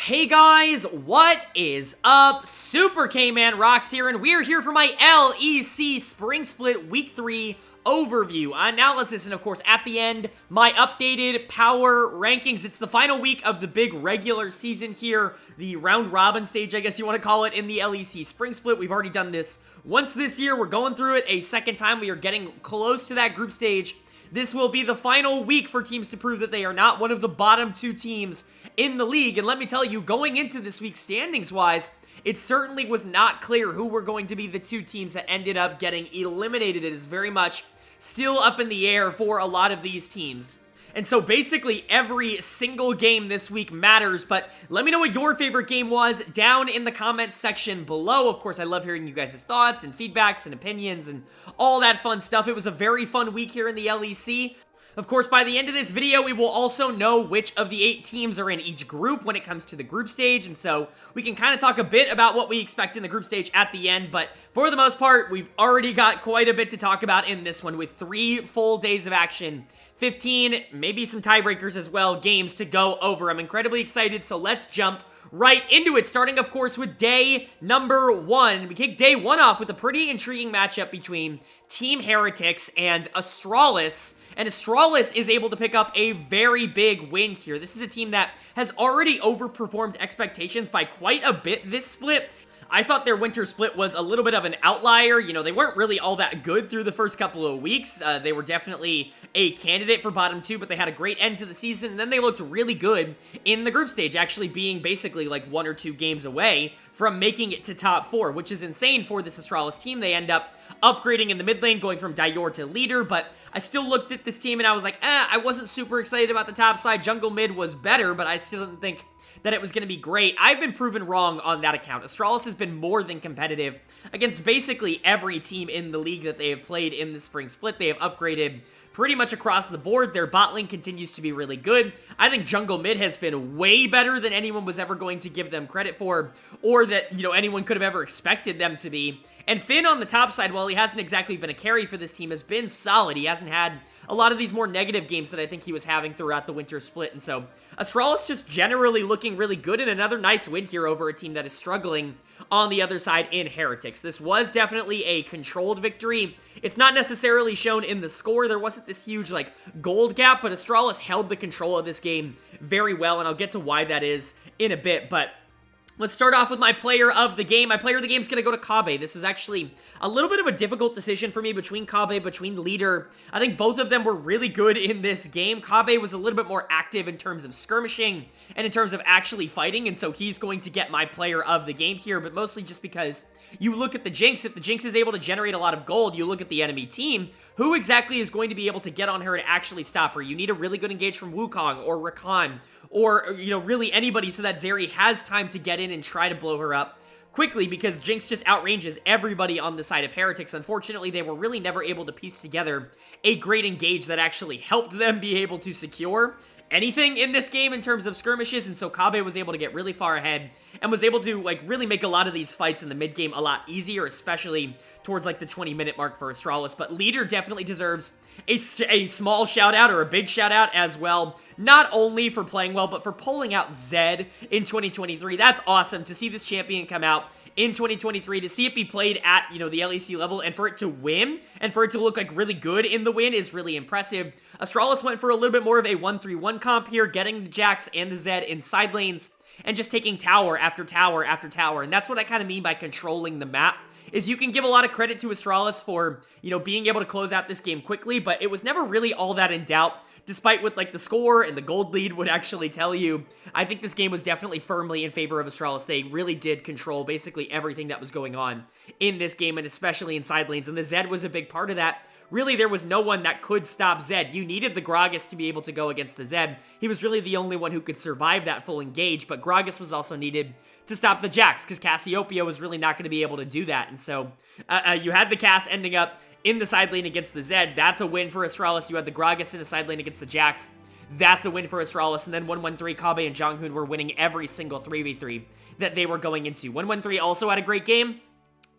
Hey guys, what is up? SuperKmanrocks here, and we're here for my LEC Spring Split Week 3 overview, analysis, and of course, at the end, my updated power rankings. It's the final week of the big regular season here, the round-robin stage, I guess you want to call it, in the LEC Spring Split. We've already done this once this year. We're going through it a second time. We are getting close to that group stage. This will be the final week for teams to prove that they are not one of the bottom two teams in the league. And let me tell you, going into this week standings-wise, it certainly was not clear who were going to be the two teams that ended up getting eliminated. It is very much still up in the air for a lot of these teams. And so basically every single game this week matters, but let me know what your favorite game was down in the comments section below. Of course, I love hearing you guys' thoughts and feedbacks and opinions and all that fun stuff. It was a very fun week here in the LEC. Of course, by the end of this video, we will also know which of the 8 teams are in each group when it comes to the group stage, and so we can kind of talk a bit about what we expect in the group stage at the end, but for the most part, we've already got quite a bit to talk about in this one with 3 full days of action, 15, maybe some tiebreakers as well, games to go over. I'm incredibly excited, so let's jump right into it, starting, of course, with day number 1. We kick day 1 off with a pretty intriguing matchup between Team Heretics and Astralis, and Astralis is able to pick up a very big win here. This is a team that has already overperformed expectations by quite a bit this split. I thought their winter split was a little bit of an outlier. You know, they weren't really all that good through the first couple of weeks. They were definitely a candidate for bottom 2, but they had a great end to the season, and then they looked really good in the group stage, actually being basically like 1 or 2 games away from making it to top 4, which is insane for this Astralis team. They end up upgrading in the mid lane, going from Dior to leader, but I still looked at this team and I was like, I wasn't super excited about the top side. Jungle mid was better, but I still didn't think that it was going to be great. I've been proven wrong on that account. Astralis has been more than competitive against basically every team in the league that they have played in the spring split. They have upgraded pretty much across the board. Their bot lane continues to be really good. I think jungle mid has been way better than anyone was ever going to give them credit for, or that, you know, anyone could have ever expected them to be. And Finn on the top side, while he hasn't exactly been a carry for this team, has been solid. He hasn't had a lot of these more negative games that I think he was having throughout the winter split. And so Astralis just generally looking really good, and another nice win here over a team that is struggling on the other side in Heretics. This was definitely a controlled victory. It's not necessarily shown in the score. There wasn't this huge, like, gold gap, but Astralis held the control of this game very well, and I'll get to why that is in a bit, but let's start off with my player of the game. My player of the game is going to go to Kobbe. This was actually a little bit of a difficult decision for me between Kobbe, between leader. I think both of them were really good in this game. Kobbe was a little bit more active in terms of skirmishing and in terms of actually fighting, and so he's going to get my player of the game here, but mostly just because you look at the Jinx. If the Jinx is able to generate a lot of gold, you look at the enemy team, who exactly is going to be able to get on her and actually stop her? You need a really good engage from Wukong or Rakan, or, you know, really anybody, so that Zeri has time to get in and try to blow her up quickly, because Jinx just outranges everybody on the side of Heretics. Unfortunately, they were really never able to piece together a great engage that actually helped them be able to secure anything in this game in terms of skirmishes, and so Kobbe was able to get really far ahead and was able to, like, really make a lot of these fights in the mid game a lot easier, especially towards, like, the 20-minute mark for Astralis. But leader definitely deserves a small shout out, or a big shout out as well, not only for playing well, but for pulling out Zed in 2023. That's awesome to see this champion come out in 2023, to see it be played at, you know, the LEC level, and for it to win, and for it to look like really good in the win is really impressive. Astralis went for a little bit more of a 1-3-1 comp here, getting the Jax and the Zed in side lanes, and just taking tower after tower after tower, and that's what I kind of mean by controlling the map, is you can give a lot of credit to Astralis for, you know, being able to close out this game quickly, but it was never really all that in doubt, despite what, like, the score and the gold lead would actually tell you. I think this game was definitely firmly in favor of Astralis. They really did control basically everything that was going on in this game, and especially in side lanes, and the Zed was a big part of that. Really, there was no one that could stop Zed. You needed the Gragas to be able to go against the Zed. He was really the only one who could survive that full engage, but Gragas was also needed to stop the Jax, because Cassiopeia was really not going to be able to do that, and so you had the Cass ending up in the side lane against the Zed. That's a win for Astralis. You had the Gragas in the side lane against the Jax. That's a win for Astralis. And then 1-1-3, Kobbe and Jonghoon were winning every single 3v3 that they were going into. 1-1-3 also had a great game.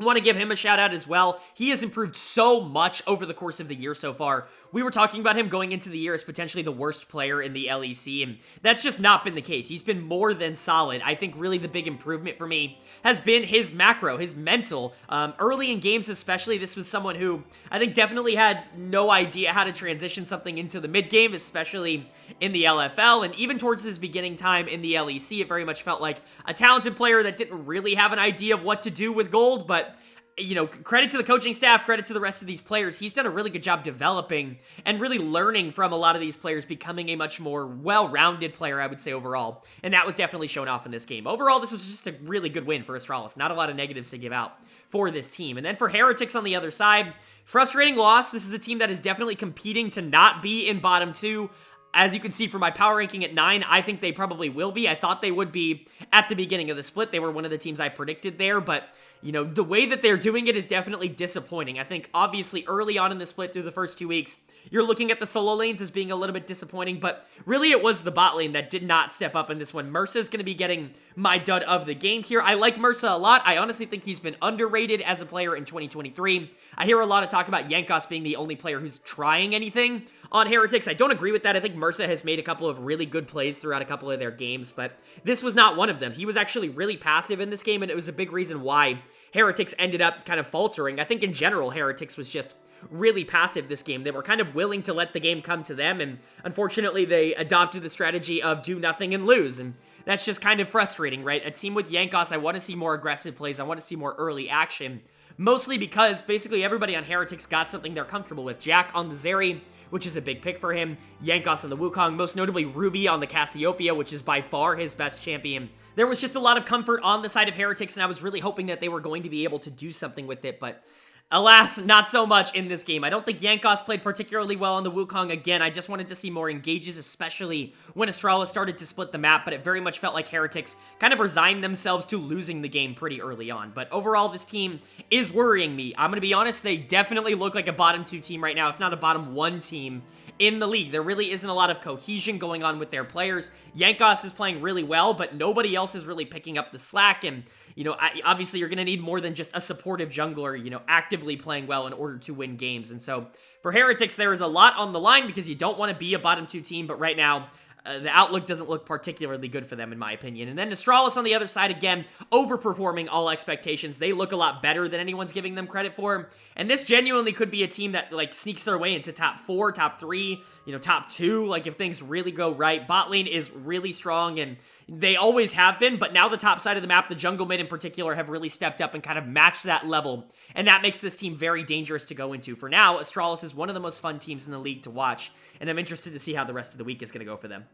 I want to give him a shout out as well. He has improved so much over the course of the year so far. We were talking about him going into the year as potentially the worst player in the LEC, and that's just not been the case. He's been more than solid. I think really the big improvement for me has been his macro, his mental. Early in games especially, this was someone who I think definitely had no idea how to transition something into the mid game, especially in the LFL, and even towards his beginning time in the LEC, it very much felt like a talented player that didn't really have an idea of what to do with gold, but you know, credit to the coaching staff, credit to the rest of these players. He's done a really good job developing and really learning from a lot of these players, becoming a much more well-rounded player, I would say, overall. And that was definitely shown off in this game. Overall, this was just a really good win for Astralis. Not a lot of negatives to give out for this team. And then for Heretics on the other side, frustrating loss. This is a team that is definitely competing to not be in bottom 2. As you can see from my power ranking at 9, I think they probably will be. I thought they would be at the beginning of the split. They were one of the teams I predicted there, but you know, the way that they're doing it is definitely disappointing. I think, obviously, early on in the split through the first 2 weeks, you're looking at the solo lanes as being a little bit disappointing, but really it was the bot lane that did not step up in this one. Mersa's going to be getting my dud of the game here. I like Mersa a lot. I honestly think he's been underrated as a player in 2023. I hear a lot of talk about Yankos being the only player who's trying anything on Heretics. I don't agree with that. I think Mersa has made a couple of really good plays throughout a couple of their games, but this was not one of them. He was actually really passive in this game, and it was a big reason why Heretics ended up kind of faltering. I think in general, Heretics was just really passive this game. They were kind of willing to let the game come to them, and unfortunately, they adopted the strategy of do nothing and lose, and that's just kind of frustrating, right? A team with Yankos, I want to see more aggressive plays. I want to see more early action, mostly because basically everybody on Heretics got something they're comfortable with. Jack on the Zeri, which is a big pick for him. Yankos on the Wukong, most notably Ruby on the Cassiopeia, which is by far his best champion. There was just a lot of comfort on the side of Heretics, and I was really hoping that they were going to be able to do something with it, but alas, not so much in this game. I don't think Yankos played particularly well on the Wukong. Again, I just wanted to see more engages, especially when Astralis started to split the map, but it very much felt like Heretics kind of resigned themselves to losing the game pretty early on. But overall, this team is worrying me. I'm going to be honest, they definitely look like a bottom 2 team right now, if not a bottom 1 team in the league. There really isn't a lot of cohesion going on with their players. Yankos is playing really well, but nobody else is really picking up the slack, and you know, obviously you're going to need more than just a supportive jungler, you know, actively playing well in order to win games. And so for Heretics, there is a lot on the line because you don't want to be a bottom 2 team, but right now, the outlook doesn't look particularly good for them, in my opinion. And then Astralis on the other side, again, overperforming all expectations. They look a lot better than anyone's giving them credit for. And this genuinely could be a team that, like, sneaks their way into top 4, top 3, you know, top 2, like, if things really go right. Bot lane is really strong, and they always have been, but now the top side of the map, the jungle mid in particular, have really stepped up and kind of matched that level, and that makes this team very dangerous to go into. For now, Astralis is one of the most fun teams in the league to watch, and I'm interested to see how the rest of the week is going to go for them.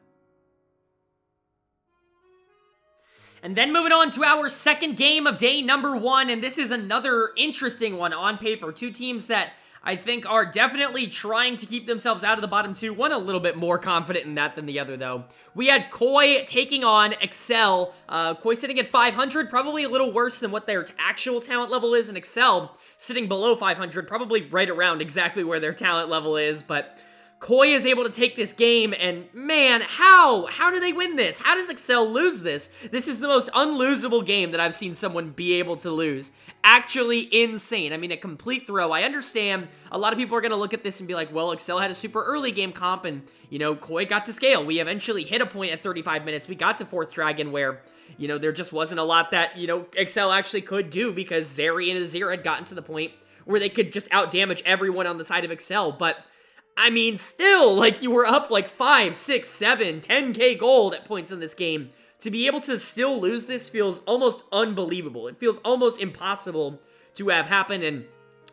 And then moving on to our second game of day number 1, and this is another interesting one on paper. Two teams that I think are definitely trying to keep themselves out of the bottom 2. One a little bit more confident in that than the other, though. We had Koi taking on Excel. Koi sitting at 500, probably a little worse than what their actual talent level is, and Excel sitting below 500, probably right around exactly where their talent level is, but Koi is able to take this game, and man, how do they win this? How does Excel lose this? This is the most unlosable game that I've seen someone be able to lose. Actually insane. I mean, a complete throw. I understand a lot of people are going to look at this and be like, well, Excel had a super early game comp, and, you know, Koi got to scale. We eventually hit a point at 35 minutes. We got to 4th Dragon where, you know, there just wasn't a lot that, you know, Excel actually could do because Zeri and Azir had gotten to the point where they could just out-damage everyone on the side of Excel, but I mean, still, like, you were up like 5, 6, 7, 10k gold at points in this game. To be able to still lose this feels almost unbelievable. It feels almost impossible to have happened, and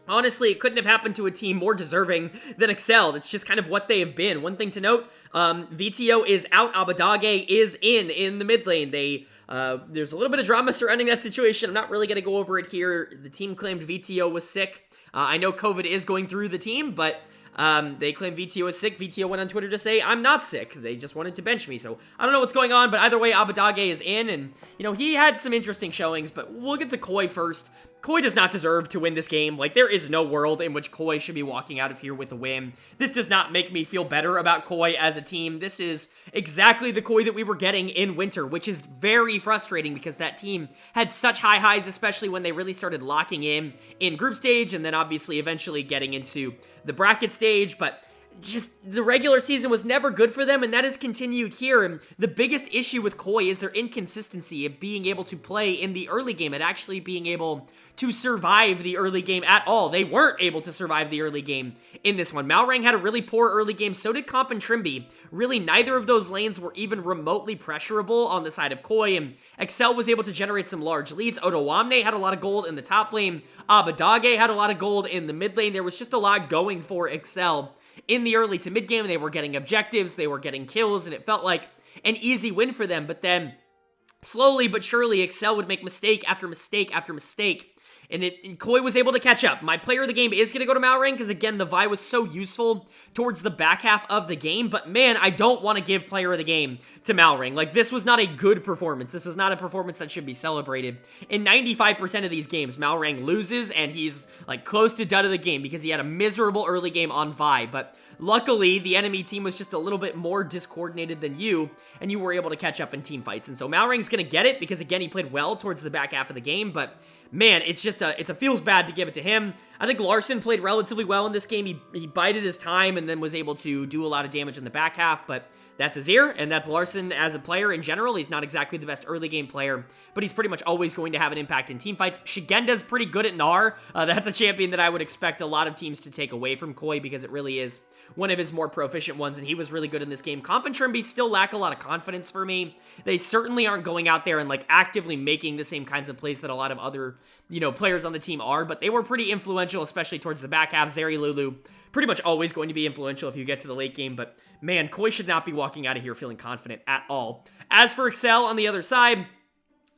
honestly, it couldn't have happened to a team more deserving than Excel. That's just kind of what they have been. One thing to note, VTO is out, Abadage is in the mid lane. There's a little bit of drama surrounding that situation. I'm not really going to go over it here. The team claimed VTO was sick. I know COVID is going through the team, but they claim VTO is sick. VTO went on Twitter to say, I'm not sick. They just wanted to bench me. So I don't know what's going on, but either way, Abadage is in, and, you know, he had some interesting showings, but we'll get to Koi first. Koi does not deserve to win this game. Like, there is no world in which Koi should be walking out of here with a win. This does not make me feel better about Koi as a team. This is exactly the Koi that we were getting in winter, which is very frustrating because that team had such high highs, especially when they really started locking in group stage, and then obviously eventually getting into the bracket stage, but just the regular season was never good for them, and that has continued here. And the biggest issue with Koi is their inconsistency of being able to play in the early game and actually being able to survive the early game at all. They weren't able to survive the early game in this one. Malrang had a really poor early game, so did Comp and Trimby. Really, neither of those lanes were even remotely pressurable on the side of Koi, and Excel was able to generate some large leads. Otowamne had a lot of gold in the top lane. Abadage had a lot of gold in the mid lane. There was just a lot going for Excel in the early to mid game. They were getting objectives, they were getting kills, and it felt like an easy win for them. But then, slowly but surely, Excel would make mistake after mistake after mistake, and Koi was able to catch up. My player of the game is going to go to Malrang because, again, the Vi was so useful towards the back half of the game. But, man, I don't want to give player of the game to Malrang. Like, this was not a good performance. This was not a performance that should be celebrated. In 95% of these games, Malrang loses, and he's, like, close to done of the game because he had a miserable early game on Vi. But luckily, the enemy team was just a little bit more discoordinated than you, and you were able to catch up in team fights. And so Malrang's going to get it because, again, he played well towards the back half of the game, but man, it's a feels bad to give it to him. I think Larson played relatively well in this game. He bided his time and then was able to do a lot of damage in the back half, but that's Azir, and that's Larson as a player in general. He's not exactly the best early game player, but he's pretty much always going to have an impact in team fights. Shigenda's pretty good at Gnar. That's a champion that I would expect a lot of teams to take away from Koi because it really is one of his more proficient ones, and he was really good in this game. Comp and Trimby still lack a lot of confidence for me. They certainly aren't going out there and, like, actively making the same kinds of plays that a lot of other, players on the team are, but they were pretty influential, especially towards the back half. Zeri Lulu, pretty much always going to be influential if you get to the late game, but man, Koi should not be walking out of here feeling confident at all. As for Excel on the other side,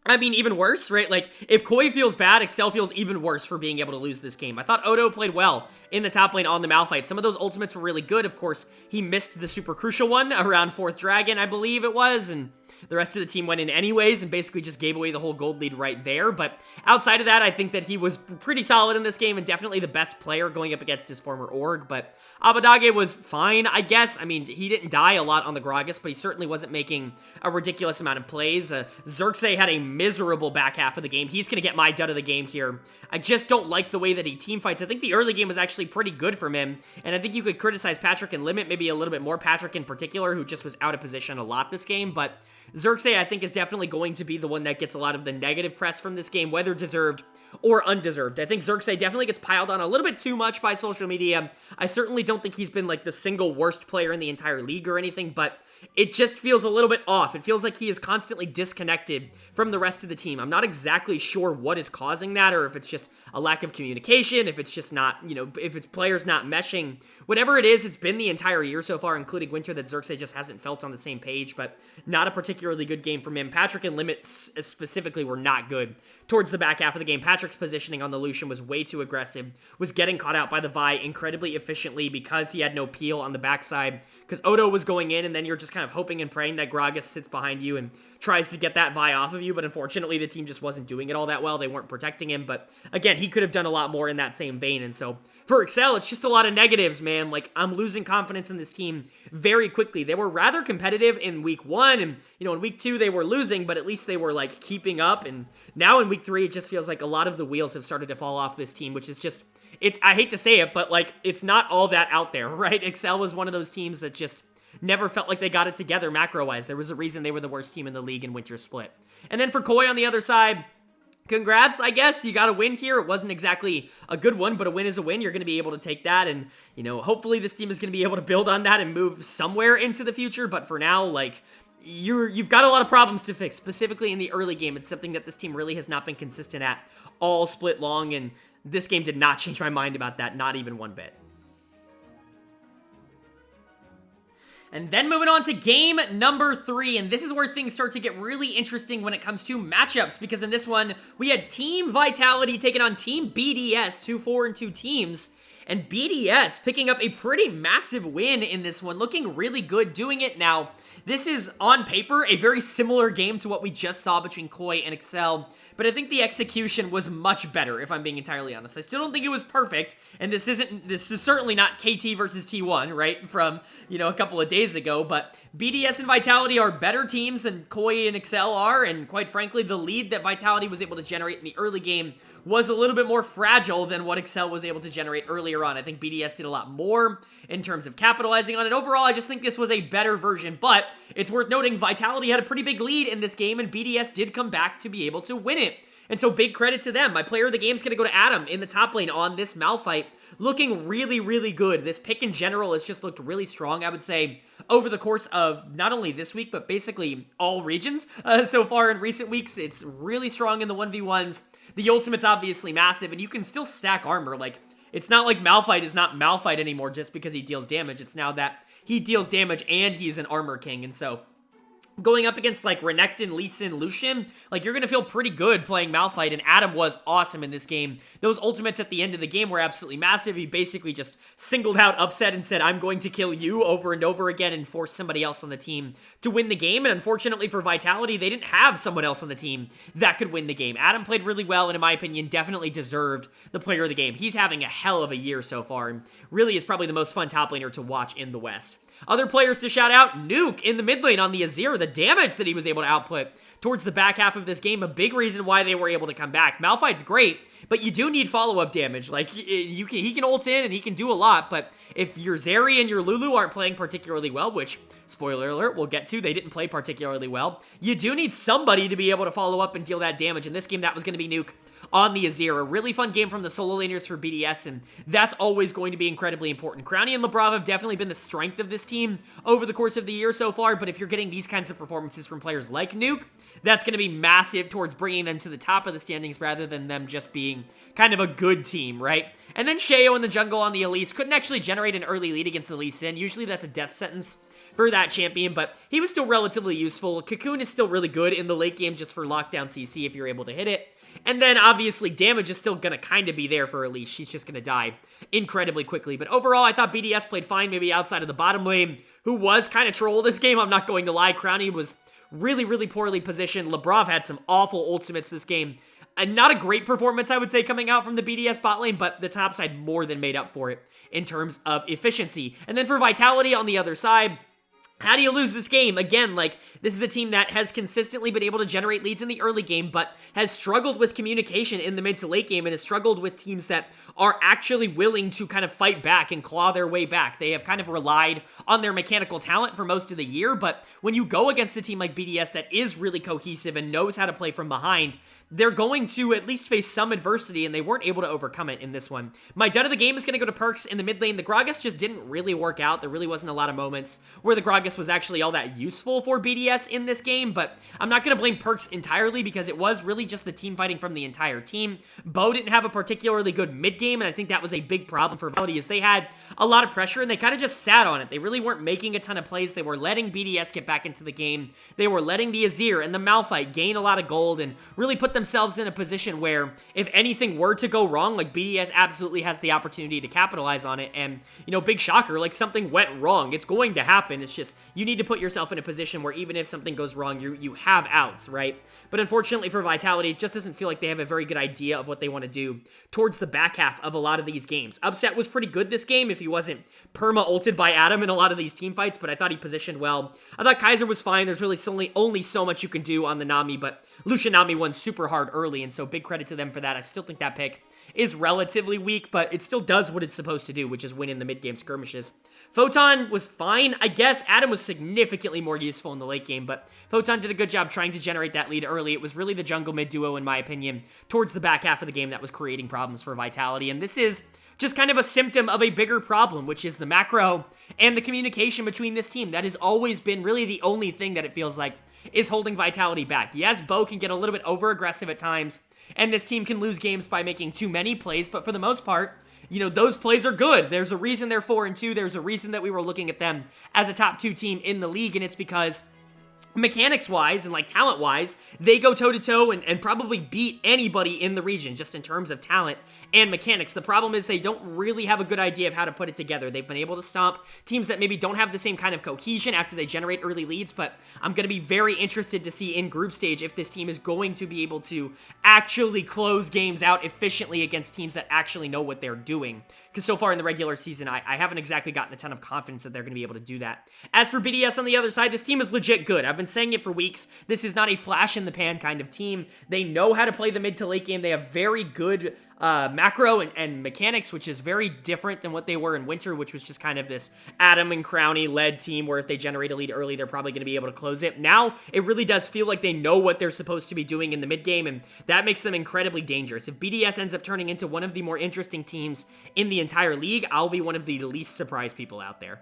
I mean, even worse, right? Like, if Koi feels bad, Excel feels even worse for being able to lose this game. I thought Odo played well in the top lane on the Malphite. Some of those ultimates were really good. Of course, he missed the super crucial one around 4th Dragon, I believe it was, and the rest of the team went in anyways and basically just gave away the whole gold lead right there. But outside of that, I think that he was pretty solid in this game and definitely the best player going up against his former org. But Abadage was fine, I guess. I mean, he didn't die a lot on the Gragas, but he certainly wasn't making a ridiculous amount of plays. Xerxes had a miserable back half of the game. He's going to get my dud of the game here. I just don't like the way that he team fights. I think the early game was actually pretty good from him, and I think you could criticize Patrick and limit maybe a little bit more Patrick in particular, who just was out of position a lot this game, but Xerxes, I think, is definitely going to be the one that gets a lot of the negative press from this game, whether deserved or undeserved. I think Xerxes definitely gets piled on a little bit too much by social media. I certainly don't think he's been, like, the single worst player in the entire league or anything, but it just feels a little bit off. It feels like he is constantly disconnected from the rest of the team. I'm not exactly sure what is causing that, or if it's just a lack of communication, if it's just not, if it's players not meshing. Whatever it is, it's been the entire year so far, including winter, that Xerxes just hasn't felt on the same page, but not a particularly good game from him. Patrick and Limit specifically were not good towards the back half of the game. Patrick's positioning on the Lucian was way too aggressive, was getting caught out by the Vi incredibly efficiently because he had no peel on the backside, because Odo was going in, and then you're just kind of hoping and praying that Gragas sits behind you and tries to get that Vi off of you, but unfortunately the team just wasn't doing it all that well. They weren't protecting him, but again, he could have done a lot more in that same vein, and so for Excel, it's just a lot of negatives, man. Like, I'm losing confidence in this team very quickly. They were rather competitive in week 1, and, in week 2, they were losing, but at least they were, like, keeping up, and now in week 3, it just feels like a lot of the wheels have started to fall off this team, which is just, I hate to say it, but, like, it's not all that out there, right? Excel was one of those teams that just never felt like they got it together macro-wise. There was a reason they were the worst team in the league in winter split. And then for Koi on the other side, congrats, I guess. You got a win here. It wasn't exactly a good one, but a win is a win. You're going to be able to take that, and, hopefully this team is going to be able to build on that and move somewhere into the future, but for now, like, you've got a lot of problems to fix, specifically in the early game. It's something that this team really has not been consistent at all split long, and this game did not change my mind about that, not even one bit. And then moving on to game number 3, and this is where things start to get really interesting when it comes to matchups, because in this one, we had Team Vitality taking on Team BDS, 2-4-2 teams, and BDS picking up a pretty massive win in this one, looking really good doing it. Now, this is, on paper, a very similar game to what we just saw between Koi and Excel, but I think the execution was much better, if I'm being entirely honest. I still don't think it was perfect, and this is certainly not KT versus T1, right, from, you know, a couple of days ago, but BDS and Vitality are better teams than Koi and Excel are, and quite frankly, the lead that Vitality was able to generate in the early game was a little bit more fragile than what Excel was able to generate earlier on. I think BDS did a lot more in terms of capitalizing on it. Overall, I just think this was a better version, but it's worth noting Vitality had a pretty big lead in this game, and BDS did come back to be able to win it. And so big credit to them. My player of the game is going to go to Adam in the top lane on this Malphite. Looking really, really good. This pick in general has just looked really strong, I would say, over the course of not only this week, but basically all regions so far in recent weeks. It's really strong in the 1v1s. The ultimate's obviously massive, and you can still stack armor. Like, it's not like Malphite is not Malphite anymore just because he deals damage. It's now that he deals damage and he's an armor king, and so going up against, like, Renekton, Lee Sin, Lucian, like, you're gonna feel pretty good playing Malphite, and Adam was awesome in this game. Those ultimates at the end of the game were absolutely massive. He basically just singled out Upset and said, I'm going to kill you over and over again and force somebody else on the team to win the game, and unfortunately for Vitality, they didn't have someone else on the team that could win the game. Adam played really well, and in my opinion, definitely deserved the player of the game. He's having a hell of a year so far, and really is probably the most fun top laner to watch in the West. Other players to shout out, Nuke in the mid lane on the Azir, the damage that he was able to output towards the back half of this game, a big reason why they were able to come back. Malphite's great, but you do need follow-up damage. Like, he can ult in and he can do a lot, but if your Zeri and your Lulu aren't playing particularly well, which, spoiler alert, we'll get to, they didn't play particularly well, you do need somebody to be able to follow up and deal that damage. In this game, that was going to be Nuke on the Azir. A really fun game from the solo laners for BDS, and that's always going to be incredibly important. Crowny and Labrav have definitely been the strength of this team over the course of the year so far, but if you're getting these kinds of performances from players like Nuke, that's going to be massive towards bringing them to the top of the standings rather than them just being kind of a good team, right? And then Sheo in the jungle on the Elise couldn't actually generate an early lead against the Lee Sin. Usually that's a death sentence for that champion, but he was still relatively useful. Cocoon is still really good in the late game just for lockdown CC if you're able to hit it. And then, obviously, damage is still going to kind of be there for Elise. She's just going to die incredibly quickly. But overall, I thought BDS played fine, maybe outside of the bottom lane, who was kind of troll this game, I'm not going to lie. Crowny was really, really poorly positioned. Labrav had some awful ultimates this game. And not a great performance, I would say, coming out from the BDS bot lane, but the top side more than made up for it in terms of efficiency. And then for Vitality on the other side, how do you lose this game? Again, like, this is a team that has consistently been able to generate leads in the early game, but has struggled with communication in the mid to late game and has struggled with teams that are actually willing to kind of fight back and claw their way back. They have kind of relied on their mechanical talent for most of the year, but when you go against a team like BDS that is really cohesive and knows how to play from behind, they're going to at least face some adversity, and they weren't able to overcome it in this one. My dud of the game is going to go to Perks in the mid lane. The Gragas just didn't really work out. There really wasn't a lot of moments where the Gragas was actually all that useful for BDS in this game, but I'm not going to blame Perks entirely because it was really just the team fighting from the entire team. Bo didn't have a particularly good mid game, and I think that was a big problem for Vitality, is they had a lot of pressure, and they kind of just sat on it. They really weren't making a ton of plays. They were letting BDS get back into the game. They were letting the Azir and the Malphite gain a lot of gold and really put themselves in a position where if anything were to go wrong, like, BDS absolutely has the opportunity to capitalize on it. And, you know, big shocker, like, something went wrong. It's going to happen. It's just, you need to put yourself in a position where even if something goes wrong, you have outs, right? But unfortunately for Vitality, it just doesn't feel like they have a very good idea of what they want to do towards the back half of a lot of these games. Upset was pretty good this game if he wasn't perma-ulted by Adam in a lot of these team fights, but I thought he positioned well. I thought Kaiser was fine. There's really only so much you can do on the Nami, but Lucian Nami won super hard early, and so big credit to them for that. I still think that pick is relatively weak, but it still does what it's supposed to do, which is win in the mid-game skirmishes. Photon was fine, I guess. Adam was significantly more useful in the late game, but Photon did a good job trying to generate that lead early. It was really the jungle mid duo, in my opinion, towards the back half of the game that was creating problems for Vitality, and this is just kind of a symptom of a bigger problem, which is the macro and the communication between this team. That has always been really the only thing that it feels like is holding Vitality back. Yes, Bo can get a little bit over-aggressive at times, and this team can lose games by making too many plays, but for the most part, you know, those plays are good. There's a reason they're 4-2. There's a reason that we were looking at them as a top 2 team in the league, and it's because mechanics-wise and like talent-wise, they go toe-to-toe and probably beat anybody in the region just in terms of talent and mechanics. The problem is they don't really have a good idea of how to put it together. They've been able to stomp teams that maybe don't have the same kind of cohesion after they generate early leads, but I'm going to be very interested to see in group stage if this team is going to be able to actually close games out efficiently against teams that actually know what they're doing. Because so far in the regular season, I haven't exactly gotten a ton of confidence that they're going to be able to do that. As for BDS on the other side, this team is legit good. I've been saying it for weeks. This is not a flash in the pan kind of team. They know how to play the mid to late game. They have very good macro and mechanics, which is very different than what they were in winter, which was just kind of this Adam and Crowney led team where if they generate a lead early, they're probably going to be able to close it. Now, it really does feel like they know what they're supposed to be doing in the mid game, and that makes them incredibly dangerous. If BDS ends up turning into one of the more interesting teams in the entire league, I'll be one of the least surprised people out there.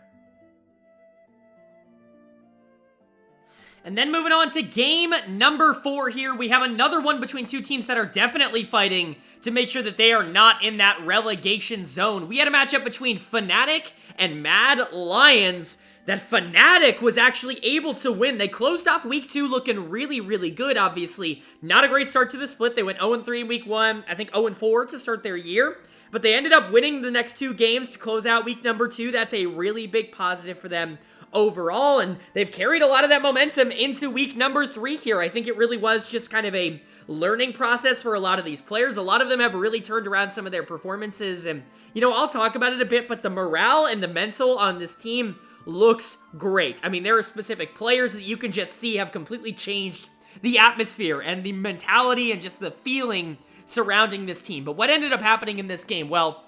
And then moving on to game number 4 here, we have another one between two teams that are definitely fighting to make sure that they are not in that relegation zone. We had a matchup between Fnatic and Mad Lions that Fnatic was actually able to win. They closed off week 2 looking really, really good, obviously. Not a great start to the split. They went 0-3 in week 1, I think 0-4 to start their year. But they ended up winning the next 2 games to close out week number 2. That's a really big positive for them overall, and they've carried a lot of that momentum into week number 3 here. I think it really was just kind of a learning process for a lot of these players. A lot of them have really turned around some of their performances, and, you know, I'll talk about it a bit, but the morale and the mental on this team looks great. I mean, there are specific players that you can just see have completely changed the atmosphere and the mentality and just the feeling surrounding this team. But what ended up happening in this game? Well,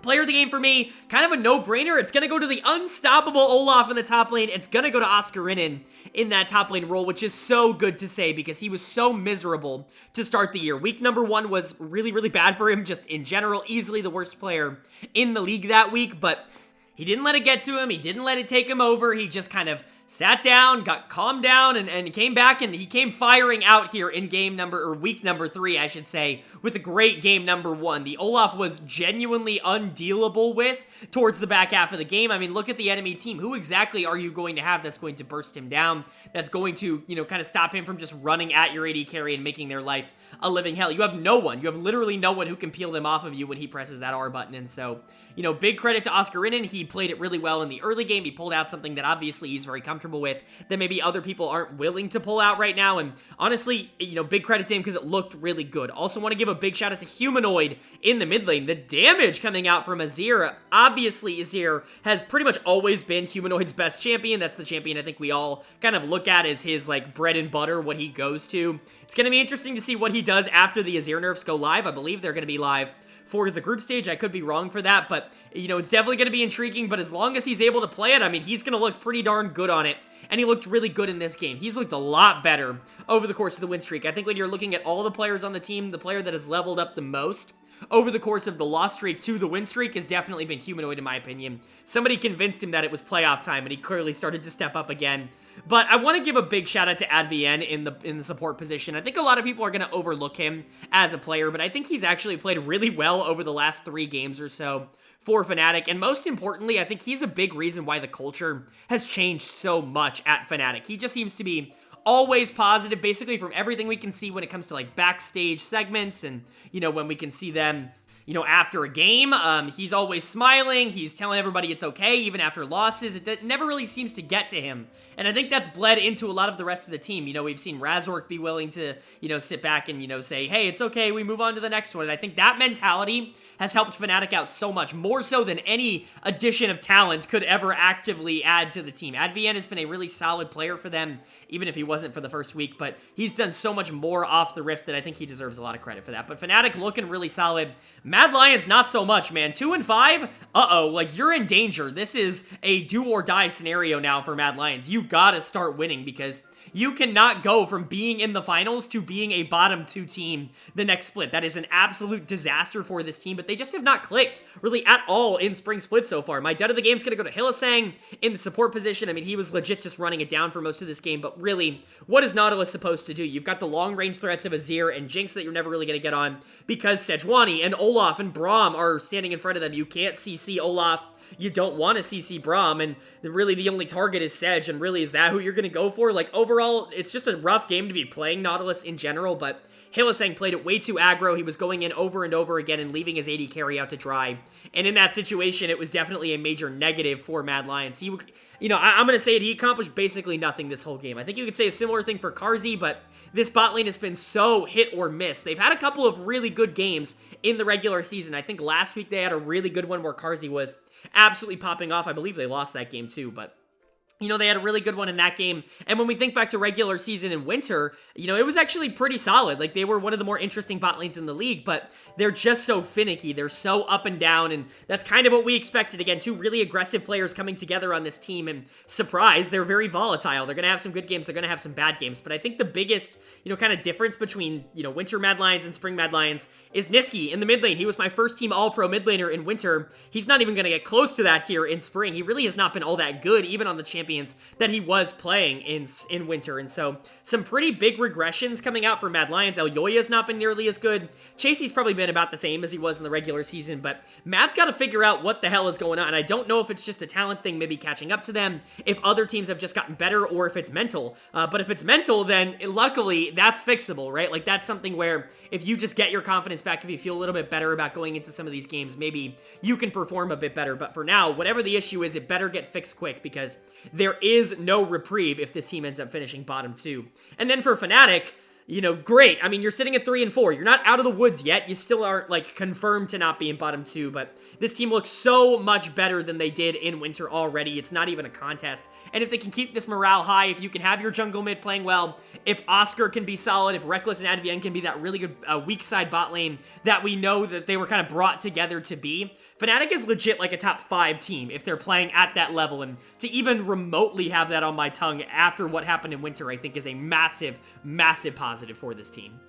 player of the game for me, kind of a no-brainer. It's going to go to the unstoppable Olaf in the top lane. It's going to go to Oscarinin in that top lane role, which is so good to say because he was so miserable to start the year. Week number 1 was really, really bad for him, just in general. Easily the worst player in the league that week, but he didn't let it get to him. He didn't let it take him over. He just kind of sat down, got calmed down, and came back, and he came firing out here in week number 3, I should say, with a great game number 1. The Olaf was genuinely undealable with towards the back half of the game. I mean, look at the enemy team. Who exactly are you going to have that's going to burst him down, that's going to, you know, kind of stop him from just running at your AD carry and making their life a living hell? You have no one. You have literally no one who can peel them off of you when he presses that R button, and so, you know, big credit to Oscarinin. He played it really well in the early game. He pulled out something that obviously he's very comfortable with that maybe other people aren't willing to pull out right now, and honestly, you know, big credit to him because it looked really good. Also want to give a big shout out to Humanoid in the mid lane. The damage coming out from Azir, obviously Azir has pretty much always been Humanoid's best champion. That's the champion I think we all kind of look at as his like bread and butter, what he goes to. It's going to be interesting to see what he does after the Azir nerfs go live. I believe they're going to be live for the group stage. I could be wrong for that, but, you know, it's definitely going to be intriguing, but as long as he's able to play it, I mean, he's going to look pretty darn good on it, and he looked really good in this game. He's looked a lot better over the course of the win streak. I think when you're looking at all the players on the team, the player that has leveled up the most over the course of the loss streak to the win streak has definitely been Humanoid, in my opinion. Somebody convinced him that it was playoff time, and he clearly started to step up again. But I want to give a big shout out to Advn in the support position. I think a lot of people are going to overlook him as a player, but I think he's actually played really well over the last 3 games or so for Fnatic, and most importantly, I think he's a big reason why the culture has changed so much at Fnatic. He just seems to be always positive, basically from everything we can see when it comes to like backstage segments and, you know, when we can see them, you know, after a game. He's always smiling. He's telling everybody it's okay, even after losses. It never really seems to get to him. And I think that's bled into a lot of the rest of the team. You know, we've seen Razork be willing to, you know, sit back and, you know, say, hey, it's okay, we move on to the next one. And I think that mentality has helped Fnatic out so much, more so than any addition of talent could ever actively add to the team. Advn has been a really solid player for them, even if he wasn't for the first week, but he's done so much more off the rift that I think he deserves a lot of credit for that. But Fnatic looking really solid. Mad Lions, not so much, man. 2-5? Uh-oh, like, you're in danger. This is a do-or-die scenario now for Mad Lions. You gotta start winning because you cannot go from being in the finals to being a bottom 2 team the next split. That is an absolute disaster for this team, but they just have not clicked really at all in Spring Split so far. My dud of the game is going to go to Hillisang in the support position. I mean, he was legit just running it down for most of this game, but really, what is Nautilus supposed to do? You've got the long-range threats of Azir and Jinx that you're never really going to get on because Sejuani and Olaf and Braum are standing in front of them. You can't CC Olaf you don't want to CC Braum, and really the only target is Sedge, and really is that who you're going to go for? Like, overall, it's just a rough game to be playing Nautilus in general, but Hylissang played it way too aggro. He was going in over and over again and leaving his AD carry out to dry. And in that situation, it was definitely a major negative for Mad Lions. He, I'm going to say it, he accomplished basically nothing this whole game. I think you could say a similar thing for Carzzy, but this bot lane has been so hit or miss. They've had a couple of really good games in the regular season. I think last week they had a really good one where Carzzy was absolutely popping off. I believe they lost that game too, but they had a really good one in that game. And when we think back to regular season in winter, it was actually pretty solid. Like, they were one of the more interesting bot lanes in the league, but they're just so finicky. They're so up and down, and that's kind of what we expected. Again, two really aggressive players coming together on this team, and surprise, they're very volatile. They're going to have some good games. They're going to have some bad games. But I think the biggest, kind of difference between, winter Mad Lions and spring Mad Lions is Nisqy in the mid lane. He was my first team all-pro mid laner in winter. He's not even going to get close to that here in spring. He really has not been all that good, even on the champions that he was playing in winter. And so some pretty big regressions coming out for Mad Lions. Elyoya's not been nearly as good. Chasey's probably been about the same as he was in the regular season, but Mad's got to figure out what the hell is going on. I don't know if it's just a talent thing, maybe catching up to them, if other teams have just gotten better, or if it's mental. But if it's mental, then luckily that's fixable, right? Like, that's something where if you just get your confidence back, if you feel a little bit better about going into some of these games, maybe you can perform a bit better. But for now, whatever the issue is, it better get fixed quick, because there is no reprieve if this team ends up finishing bottom 2. And then for Fnatic, great. I mean, you're sitting at 3 and 4. You're not out of the woods yet. You still aren't, like, confirmed to not be in bottom 2, but this team looks so much better than they did in winter already. It's not even a contest. And if they can keep this morale high, if you can have your jungle mid playing well, if Oscar can be solid, if Reckless and Advienne can be that really good weak side bot lane that we know that they were kind of brought together to be, Fnatic is legit like a top 5 team if they're playing at that level, and to even remotely have that on my tongue after what happened in winter, I think is a massive, massive positive for this team.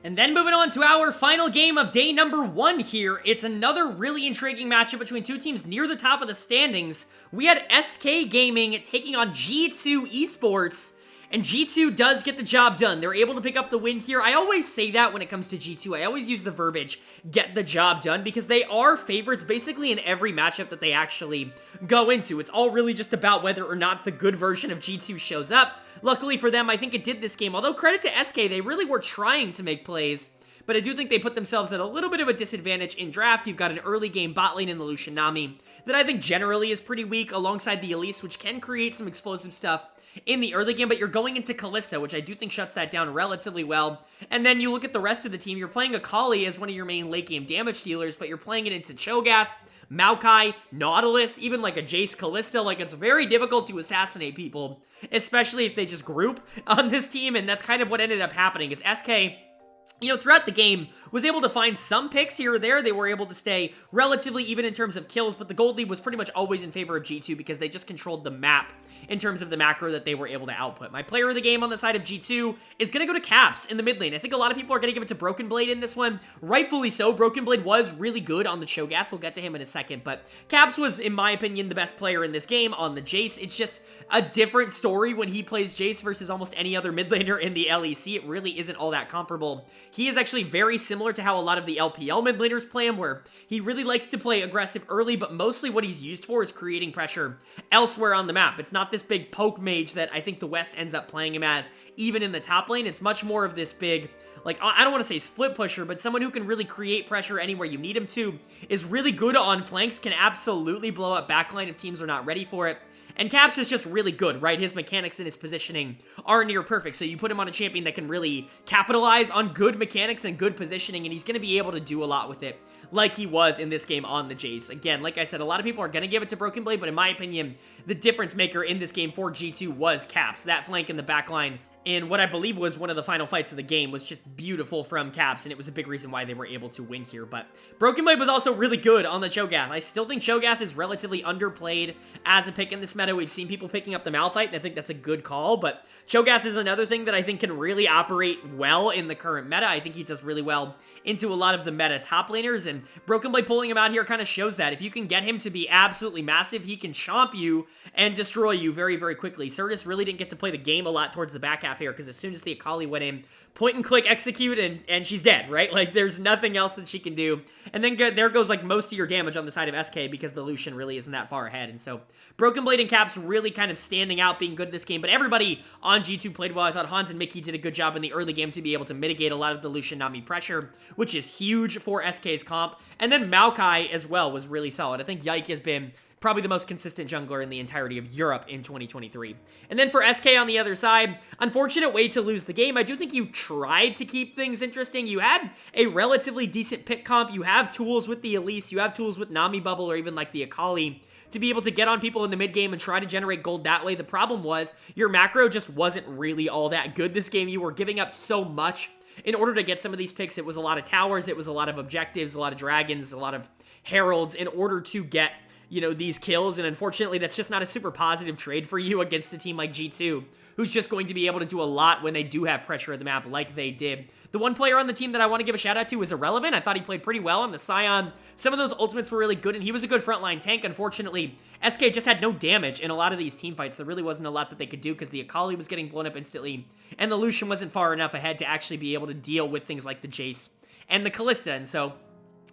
And then moving on to our final game of day number 1 here, it's another really intriguing matchup between two teams near the top of the standings. We had SK Gaming taking on G2 Esports, and G2 does get the job done. They're able to pick up the win here. I always say that when it comes to G2. I always use the verbiage, get the job done, because they are favorites basically in every matchup that they actually go into. It's all really just about whether or not the good version of G2 shows up. Luckily for them, I think it did this game. Although credit to SK, they really were trying to make plays, but I do think they put themselves at a little bit of a disadvantage in draft. You've got an early game bot lane in the Lucian Nami that I think generally is pretty weak, alongside the Elise, which can create some explosive stuff in the early game, but you're going into Kalista, which I do think shuts that down relatively well. And then you look at the rest of the team, you're playing Akali as one of your main late game damage dealers, but you're playing it into Cho'Gath, Maokai, Nautilus, even like a Jace Kalista. Like, it's very difficult to assassinate people, especially if they just group on this team, and that's kind of what ended up happening, is SK, throughout the game, was able to find some picks here or there. They were able to stay relatively even in terms of kills, but the gold lead was pretty much always in favor of G2 because they just controlled the map in terms of the macro that they were able to output. My player of the game on the side of G2 is going to go to Caps in the mid lane. I think a lot of people are going to give it to Broken Blade in this one. Rightfully so. Broken Blade was really good on the Cho'Gath. We'll get to him in a second, but Caps was, in my opinion, the best player in this game on the Jace. It's just a different story when he plays Jace versus almost any other mid laner in the LEC. It really isn't all that comparable. He is actually very similar to how a lot of the LPL mid laners play him, where he really likes to play aggressive early, but mostly what he's used for is creating pressure elsewhere on the map. It's not this big poke mage that I think the West ends up playing him as, even in the top lane. It's much more of this big, like, I don't want to say split pusher, but someone who can really create pressure anywhere you need him to, is really good on flanks, can absolutely blow up backline if teams are not ready for it. And Caps is just really good, right? His mechanics and his positioning are near perfect, so you put him on a champion that can really capitalize on good mechanics and good positioning, and he's going to be able to do a lot with it, like he was in this game on the Jace. Again, like I said, a lot of people are going to give it to Broken Blade, but in my opinion, the difference maker in this game for G2 was Caps. That flank in the backline in what I believe was one of the final fights of the game was just beautiful from Caps, and it was a big reason why they were able to win here. But Broken Blade was also really good on the Cho'Gath. I still think Cho'Gath is relatively underplayed as a pick in this meta. We've seen people picking up the Malphite, and I think that's a good call, but Cho'Gath is another thing that I think can really operate well in the current meta. I think he does really well into a lot of the meta top laners, and Broken Blade pulling him out here kind of shows that. If you can get him to be absolutely massive, he can chomp you and destroy you very, very quickly. Certus really didn't get to play the game a lot towards the back half half here, because as soon as the Akali went in, point and click execute, and she's dead, right? Like, there's nothing else that she can do. And then there goes, like, most of your damage on the side of SK, because the Lucian really isn't that far ahead. And so, Broken Blade and Caps really kind of standing out, being good this game. But everybody on G2 played well. I thought Hans and Mickey did a good job in the early game to be able to mitigate a lot of the Lucian Nami pressure, which is huge for SK's comp. And then Maokai as well was really solid. I think Yike has been probably the most consistent jungler in the entirety of Europe in 2023. And then for SK on the other side, unfortunate way to lose the game. I do think you tried to keep things interesting. You had a relatively decent pick comp. You have tools with the Elise. You have tools with Nami Bubble or even like the Akali to be able to get on people in the mid game and try to generate gold that way. The problem was your macro just wasn't really all that good this game. You were giving up so much in order to get some of these picks. It was a lot of towers. It was a lot of objectives, a lot of dragons, a lot of heralds in order to get, you know, these kills, and unfortunately that's just not a super positive trade for you against a team like G2, who's just going to be able to do a lot when they do have pressure of the map like they did. The one player on the team that I want to give a shout out to is Irrelevant. I thought he played pretty well on the Scion. Some of those ultimates were really good, and he was a good frontline tank. Unfortunately, SK just had no damage in a lot of these team fights. There really wasn't a lot that they could do because the Akali was getting blown up instantly, and the Lucian wasn't far enough ahead to actually be able to deal with things like the Jace and the Kalista, and so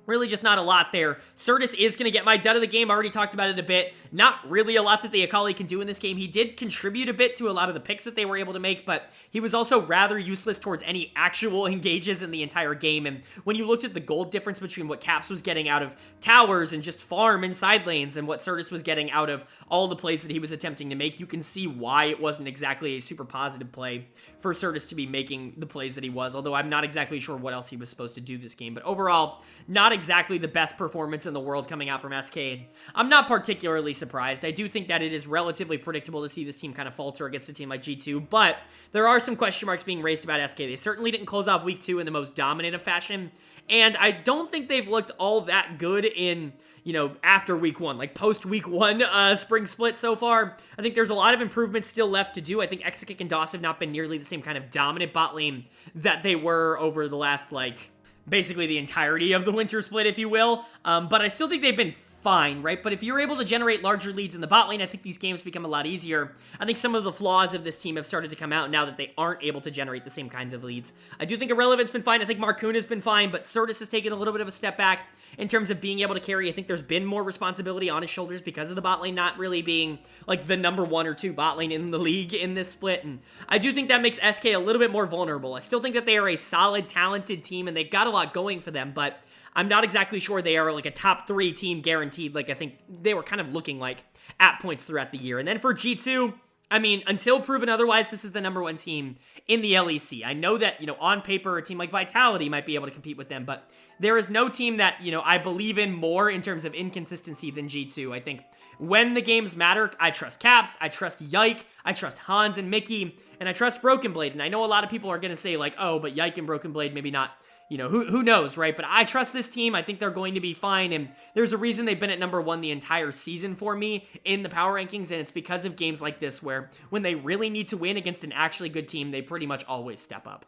really just not a lot there. Certus is going to get my dud of the game. I already talked about it a bit. Not really a lot that the Akali can do in this game. He did contribute a bit to a lot of the picks that they were able to make, but he was also rather useless towards any actual engages in the entire game. And when you looked at the gold difference between what Caps was getting out of towers and just farm in side lanes and what Certus was getting out of all the plays that he was attempting to make, you can see why it wasn't exactly a super positive play for Certus to be making the plays that he was, although I'm not exactly sure what else he was supposed to do this game. But overall, not exactly the best performance in the world coming out from SK. And I'm not particularly surprised. I do think that it is relatively predictable to see this team kind of falter against a team like G2, but there are some question marks being raised about SK. They certainly didn't close off week 2 in the most dominant of fashion, and I don't think they've looked all that good in, you know, after week 1, like post week 1 spring split so far. I think there's a lot of improvements still left to do. I think Exekick and DOS have not been nearly the same kind of dominant bot lane that they were over the last, like, basically the entirety of the winter split, if you will. But I still think they've been fine, right? But if you're able to generate larger leads in the bot lane, I think these games become a lot easier. I think some of the flaws of this team have started to come out now that they aren't able to generate the same kinds of leads. I do think Irrelevant's been fine. I think Marcoon has been fine, but Certus has taken a little bit of a step back in terms of being able to carry. I think there's been more responsibility on his shoulders because of the bot lane not really being like the number 1 or 2 bot lane in the league in this split, and I do think that makes SK a little bit more vulnerable. I still think that they are a solid, talented team, and they've got a lot going for them, but I'm not exactly sure they are like a top 3 team guaranteed, like I think they were kind of looking like at points throughout the year. And then for G2, I mean, until proven otherwise, this is the number 1 team in the LEC. I know that, you know, on paper, a team like Vitality might be able to compete with them, but there is no team that, you know, I believe in more in terms of inconsistency than G2. I think when the games matter, I trust Caps, I trust Yike, I trust Hans and Mickey, and I trust Broken Blade. And I know a lot of people are going to say like, oh, but Yike and Broken Blade maybe not, you know, who knows, right? But I trust this team. I think they're going to be fine, and there's a reason they've been at number 1 the entire season for me in the power rankings, and it's because of games like this where when they really need to win against an actually good team, they pretty much always step up.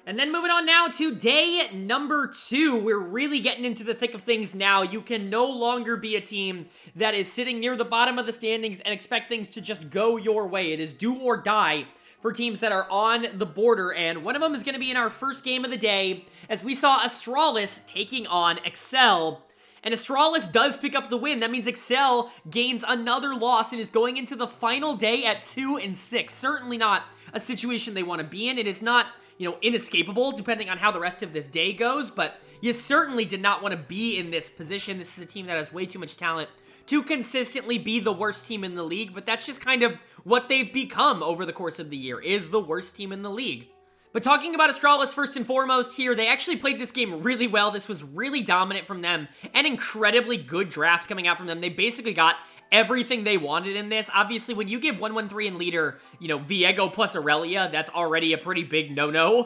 And then moving on now to day number 2. We're really getting into the thick of things now. You can no longer be a team that is sitting near the bottom of the standings and expect things to just go your way. It is do or die for teams that are on the border, and one of them is going to be in our first game of the day, as we saw Astralis taking on Excel. And Astralis does pick up the win. That means Excel gains another loss and is going into the final day at 2-6. Certainly not a situation they want to be in. It is not, you know, inescapable depending on how the rest of this day goes, but you certainly did not want to be in this position. This is a team that has way too much talent to consistently be the worst team in the league, but that's just kind of what they've become over the course of the year, is the worst team in the league. But talking about Astralis first and foremost here, they actually played this game really well. This was really dominant from them. An incredibly good draft coming out from them. They basically got everything they wanted in this. Obviously, when you give 1-1-3 in leader, you know, Viego plus Aurelia, that's already a pretty big no-no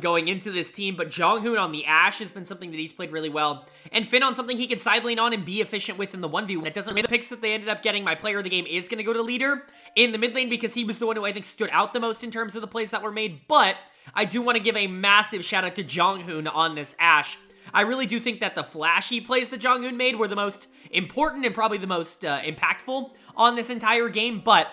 going into this team. But Jonghoon on the Ashe has been something that he's played really well. And Finn on something he can side lane on and be efficient with in the 1v1. That doesn't mean the picks that they ended up getting. My player of the game is going to go to leader in the mid lane because he was the one who I think stood out the most in terms of the plays that were made. But I do want to give a massive shout out to Jonghoon on this Ashe. I really do think that the flashy plays that Jonghoon made were the most important and probably the most impactful on this entire game, but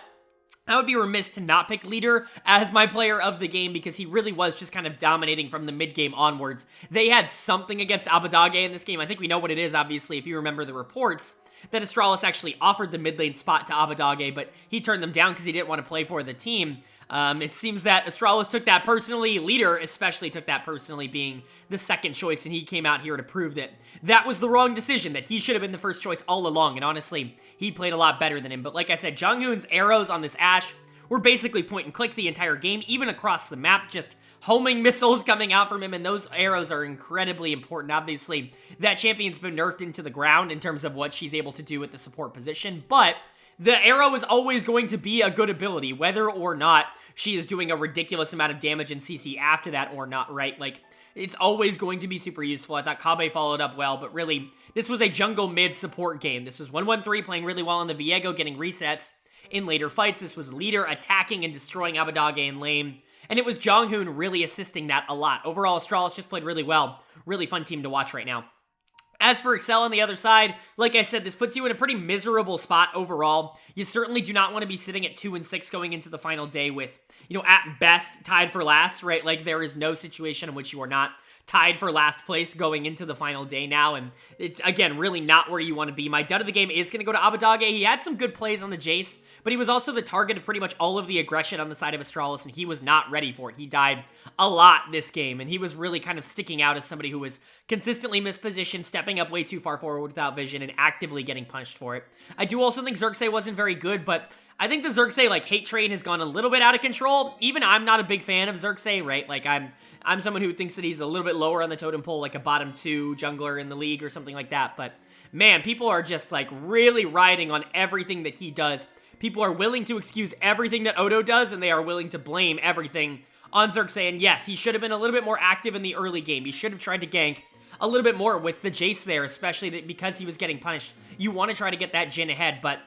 I would be remiss to not pick Leader as my player of the game because he really was just kind of dominating from the mid-game onwards. They had something against Abadage in this game. I think we know what it is, obviously, if you remember the reports, that Astralis actually offered the mid lane spot to Abadage, but he turned them down because he didn't want to play for the team. It seems that Astralis took that personally. Leader especially took that personally, being the second choice, and he came out here to prove that that was the wrong decision, that he should have been the first choice all along, and honestly, he played a lot better than him. But like I said, Jonghoon's arrows on this Ashe were basically point and click the entire game, even across the map, just homing missiles coming out from him, and those arrows are incredibly important. Obviously, that champion's been nerfed into the ground in terms of what she's able to do at the support position, but the arrow is always going to be a good ability, whether or not she is doing a ridiculous amount of damage in CC after that or not, right? Like, it's always going to be super useful. I thought Kabe followed up well, but really, this was a jungle mid support game. This was 1-1-3 playing really well on the Viego, getting resets in later fights. This was Leader attacking and destroying Abadage in lane, and it was Jonghoon really assisting that a lot. Overall, Astralis just played really well. Really fun team to watch right now. As for Excel on the other side, like I said, this puts you in a pretty miserable spot overall. You certainly do not want to be sitting at 2-6 going into the final day with, you know, at best tied for last, right? Like, there is no situation in which you are not tied for last place going into the final day now, and it's, again, really not where you want to be. My dud of the game is going to go to Abadage. He had some good plays on the Jace, but he was also the target of pretty much all of the aggression on the side of Astralis, and he was not ready for it. He died a lot this game, and he was really kind of sticking out as somebody who was consistently mispositioned, stepping up way too far forward without vision, and actively getting punished for it. I do also think Xerxes wasn't very good, but I think the Xerxes, like, hate train has gone a little bit out of control. Even I'm not a big fan of Xerxes, right? Like, I'm someone who thinks that he's a little bit lower on the totem pole, like a bottom 2 jungler in the league or something like that. But, man, people are just, like, really riding on everything that he does. People are willing to excuse everything that Odo does, and they are willing to blame everything on Xerxes. And yes, he should have been a little bit more active in the early game. He should have tried to gank a little bit more with the Jace there, especially because he was getting punished. You want to try to get that Jhin ahead, but,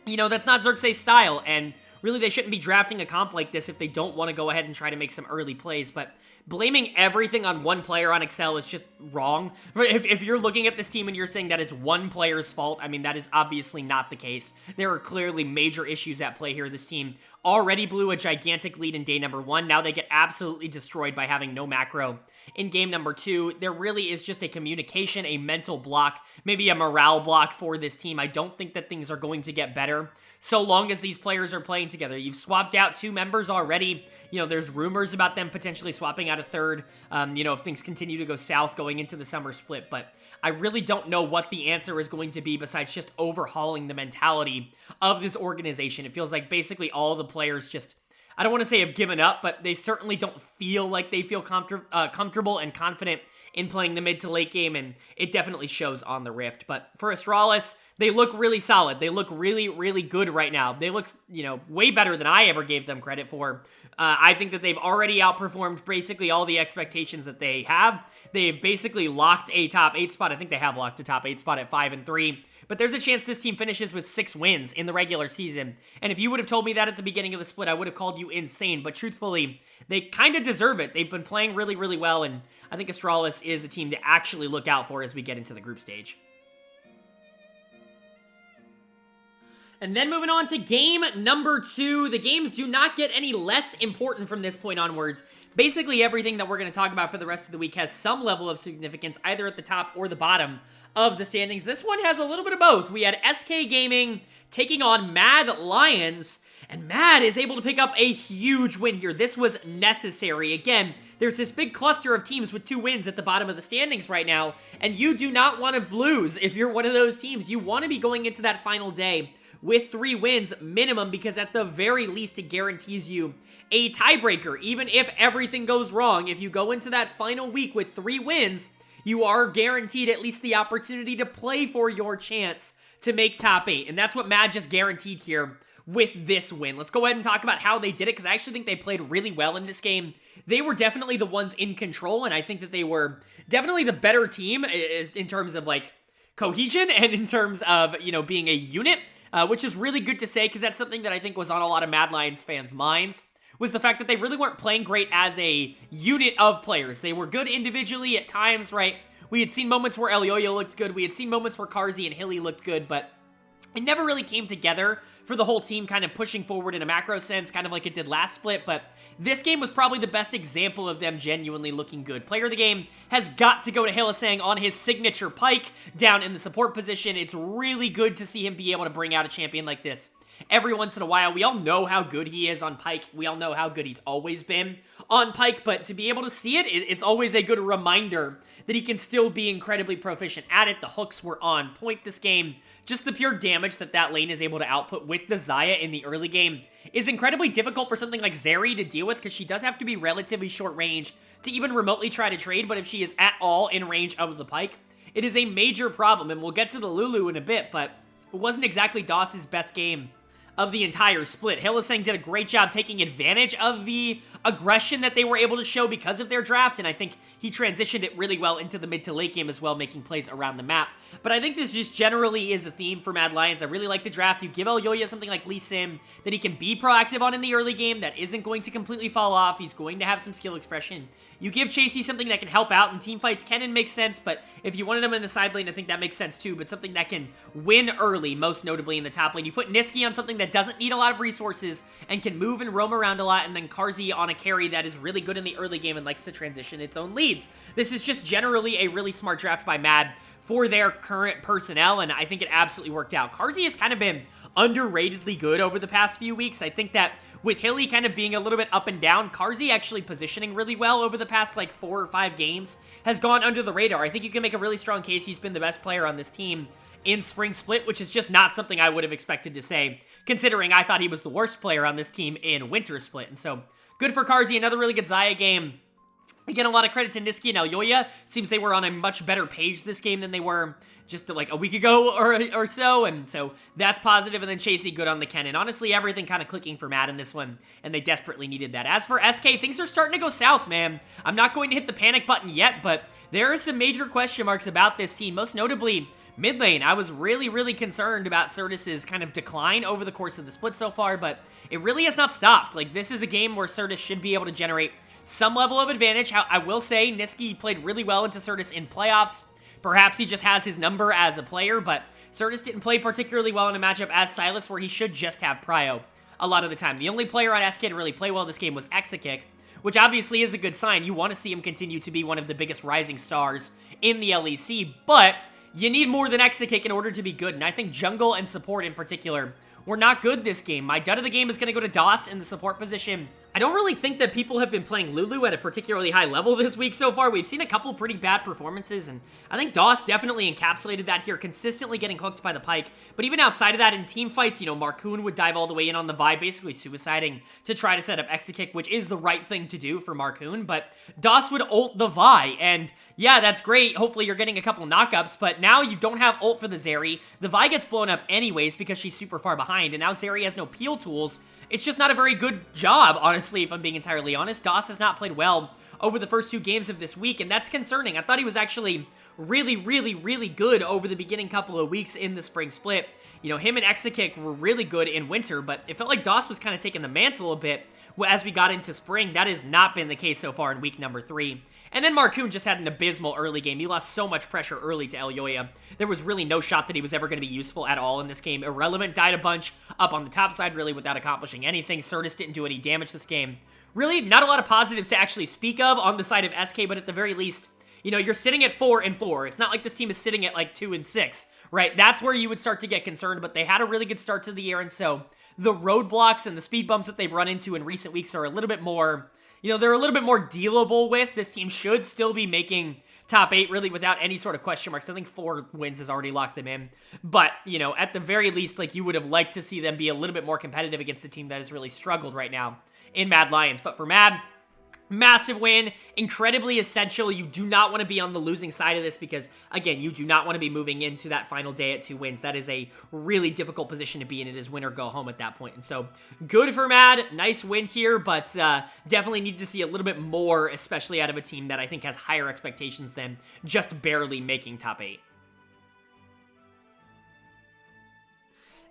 you know, that's not Xerxes' style, and really they shouldn't be drafting a comp like this if they don't want to go ahead and try to make some early plays. But blaming everything on one player on Excel is just wrong. If you're looking at this team and you're saying that it's one player's fault, I mean, that is obviously not the case. There are clearly major issues at play here. This team already blew a gigantic lead in day number 1. Now they get absolutely destroyed by having no macro in game number 2. There really is just a communication, a mental block, maybe a morale block for this team. I don't think that things are going to get better so long as these players are playing together. You've swapped out 2 members already. You know, there's rumors about them potentially swapping out a third, you know, if things continue to go south going into the summer split. But I really don't know what the answer is going to be besides just overhauling the mentality of this organization. It feels like basically all the players just, I don't want to say have given up, but they certainly don't feel like they feel comfortable and confident in playing the mid to late game, and it definitely shows on the Rift. But for Astralis, they look really solid. They look really, really good right now. They look, you know, way better than I ever gave them credit for. I think that they've already outperformed basically all the expectations that they have. They've basically locked a top 8 spot. I think they have locked a top 8 spot at 5-3. But there's a chance this team finishes with 6 wins in the regular season. And if you would have told me that at the beginning of the split, I would have called you insane. But truthfully, they kind of deserve it. They've been playing really, really well. And I think Astralis is a team to actually look out for as we get into the group stage. And then moving on to game number 2. The games do not get any less important from this point onwards. Basically, everything that we're going to talk about for the rest of the week has some level of significance, either at the top or the bottom of the standings. This one has a little bit of both. We had SK Gaming taking on Mad Lions, and Mad is able to pick up a huge win here. This was necessary. Again, there's this big cluster of teams with 2 wins at the bottom of the standings right now, and you do not want to lose if you're one of those teams. You want to be going into that final day with 3 wins minimum, because at the very least it guarantees you a tiebreaker. Even if everything goes wrong, if you go into that final week with 3 wins, you are guaranteed at least the opportunity to play for your chance to make top 8. And that's what Mad just guaranteed here with this win. Let's go ahead and talk about how they did it, because I actually think they played really well in this game. They were definitely the ones in control, and I think that they were definitely the better team in terms of, like, cohesion and in terms of, you know, being a unit, which is really good to say, because that's something that I think was on a lot of Mad Lions fans' minds, was the fact that they really weren't playing great as a unit of players. They were good individually at times, right, We had seen moments where Elyoya looked good. We had seen moments where Carzzy and Hilly looked good, but it never really came together for the whole team kind of pushing forward in a macro sense, kind of like it did last split, but this game was probably the best example of them genuinely looking good. Player of the game has got to go to Hylissang on his signature Pyke down in the support position. It's really good to see him be able to bring out a champion like this every once in a while. We all know how good he is on Pyke. We all know how good he's always been on Pyke, but to be able to see it, it's always a good reminder that he can still be incredibly proficient at it. The hooks were on point this game. Just the pure damage that lane is able to output with the Xayah in the early game is incredibly difficult for something like Zeri to deal with, because she does have to be relatively short range to even remotely try to trade, but if she is at all in range of the Pyke, it is a major problem, and we'll get to the Lulu in a bit, but it wasn't exactly DOS's best game of the entire split. Hylissang did a great job taking advantage of the aggression that they were able to show because of their draft, and I think he transitioned it really well into the mid to late game as well, making plays around the map. But I think this just generally is a theme for Mad Lions. I really like the draft. You give Elyoya something like Lee Sim that he can be proactive on in the early game that isn't going to completely fall off. He's going to have some skill expression. You give Chasey something that can help out in team fights can and make sense, but if you wanted him in the side lane, I think that makes sense too, but something that can win early, most notably in the top lane. You put Niski on something that doesn't need a lot of resources and can move and roam around a lot, and then Carzzy on a carry that is really good in the early game and likes to transition its own leads. This is just generally a really smart draft by Mad for their current personnel, and I think it absolutely worked out. Carzzy has kind of been underratedly good over the past few weeks. I think that with Hilly kind of being a little bit up and down, Carzzy actually positioning really well over the past like 4 or 5 games has gone under the radar. I think you can make a really strong case he's been the best player on this team in Spring Split, which is just not something I would have expected to say, considering I thought he was the worst player on this team in Winter Split. And so, good for Carzzy, another really good Xayah game. Again, a lot of credit to Niski and Elyoya. Seems they were on a much better page this game than they were just like a week ago or so, and so that's positive. And then Chasey good on the Kennen. Honestly, everything kind of clicking for Mad in this one, and they desperately needed that. As for SK, things are starting to go south, man. I'm not going to hit the panic button yet, but there are some major question marks about this team, most notably mid lane. I was really concerned about Certus's kind of decline over the course of the split so far, but it really has not stopped. Like, this is a game where Certus should be able to generate some level of advantage. I will say Niski played really well into Certus in playoffs. Perhaps he just has his number as a player, but Certus didn't play particularly well in a matchup as Sylas, where he should just have prio a lot of the time. The only player on SK to really play well this game was Exakick, which obviously is a good sign. You want to see him continue to be one of the biggest rising stars in the LEC, but you need more than Exakick in order to be good, and I think jungle and support in particular were not good this game. My dud of the game is going to go to DOS in the support position. I don't really think that people have been playing Lulu at a particularly high level this week so far. We've seen a couple pretty bad performances, and I think DOS definitely encapsulated that here, consistently getting hooked by the Pyke. But even outside of that, in team fights, you know, Marcoon would dive all the way in on the Vi, basically suiciding to try to set up Exakick, which is the right thing to do for Marcoon, but DOS would ult the Vi, and yeah, that's great. Hopefully you're getting a couple knockups, but now you don't have ult for the Zeri. The Vi gets blown up anyways because she's super far behind, and now Zeri has no peel tools. It's just not a very good job, honestly, if I'm being entirely honest. DOS has not played well over the first 2 games of this week, and that's concerning. I thought he was actually really good over the beginning couple of weeks in the Spring Split. You know, him and Exakick were really good in Winter, but it felt like DOS was kind of taking the mantle a bit as we got into Spring. That has not been the case so far in week number 3. And then Marcoon just had an abysmal early game. He lost so much pressure early to Elyoya. There was really no shot that he was ever going to be useful at all in this game. Irrelevant, died a bunch up on the top side, really without accomplishing anything. Certus didn't do any damage this game. Really, not a lot of positives to actually speak of on the side of SK, but at the very least, you know, you're sitting at 4-4. It's not like this team is sitting at like 2-6, right? That's where you would start to get concerned, but they had a really good start to the year, and so the roadblocks and the speed bumps that they've run into in recent weeks are a little bit more, you know, they're a little bit more dealable with. This team should still be making top 8 really without any sort of question marks. I think 4 wins has already locked them in. But, you know, at the very least, like, you would have liked to see them be a little bit more competitive against a team that has really struggled right now in Mad Lions. But for Mad, massive win, incredibly essential. You do not want to be on the losing side of this because, again, you do not want to be moving into that final day at 2 wins. That is a really difficult position to be in. It is win or go home at that point. And so, good for Mad. Nice win here, but definitely need to see a little bit more, especially out of a team that I think has higher expectations than just barely making top 8.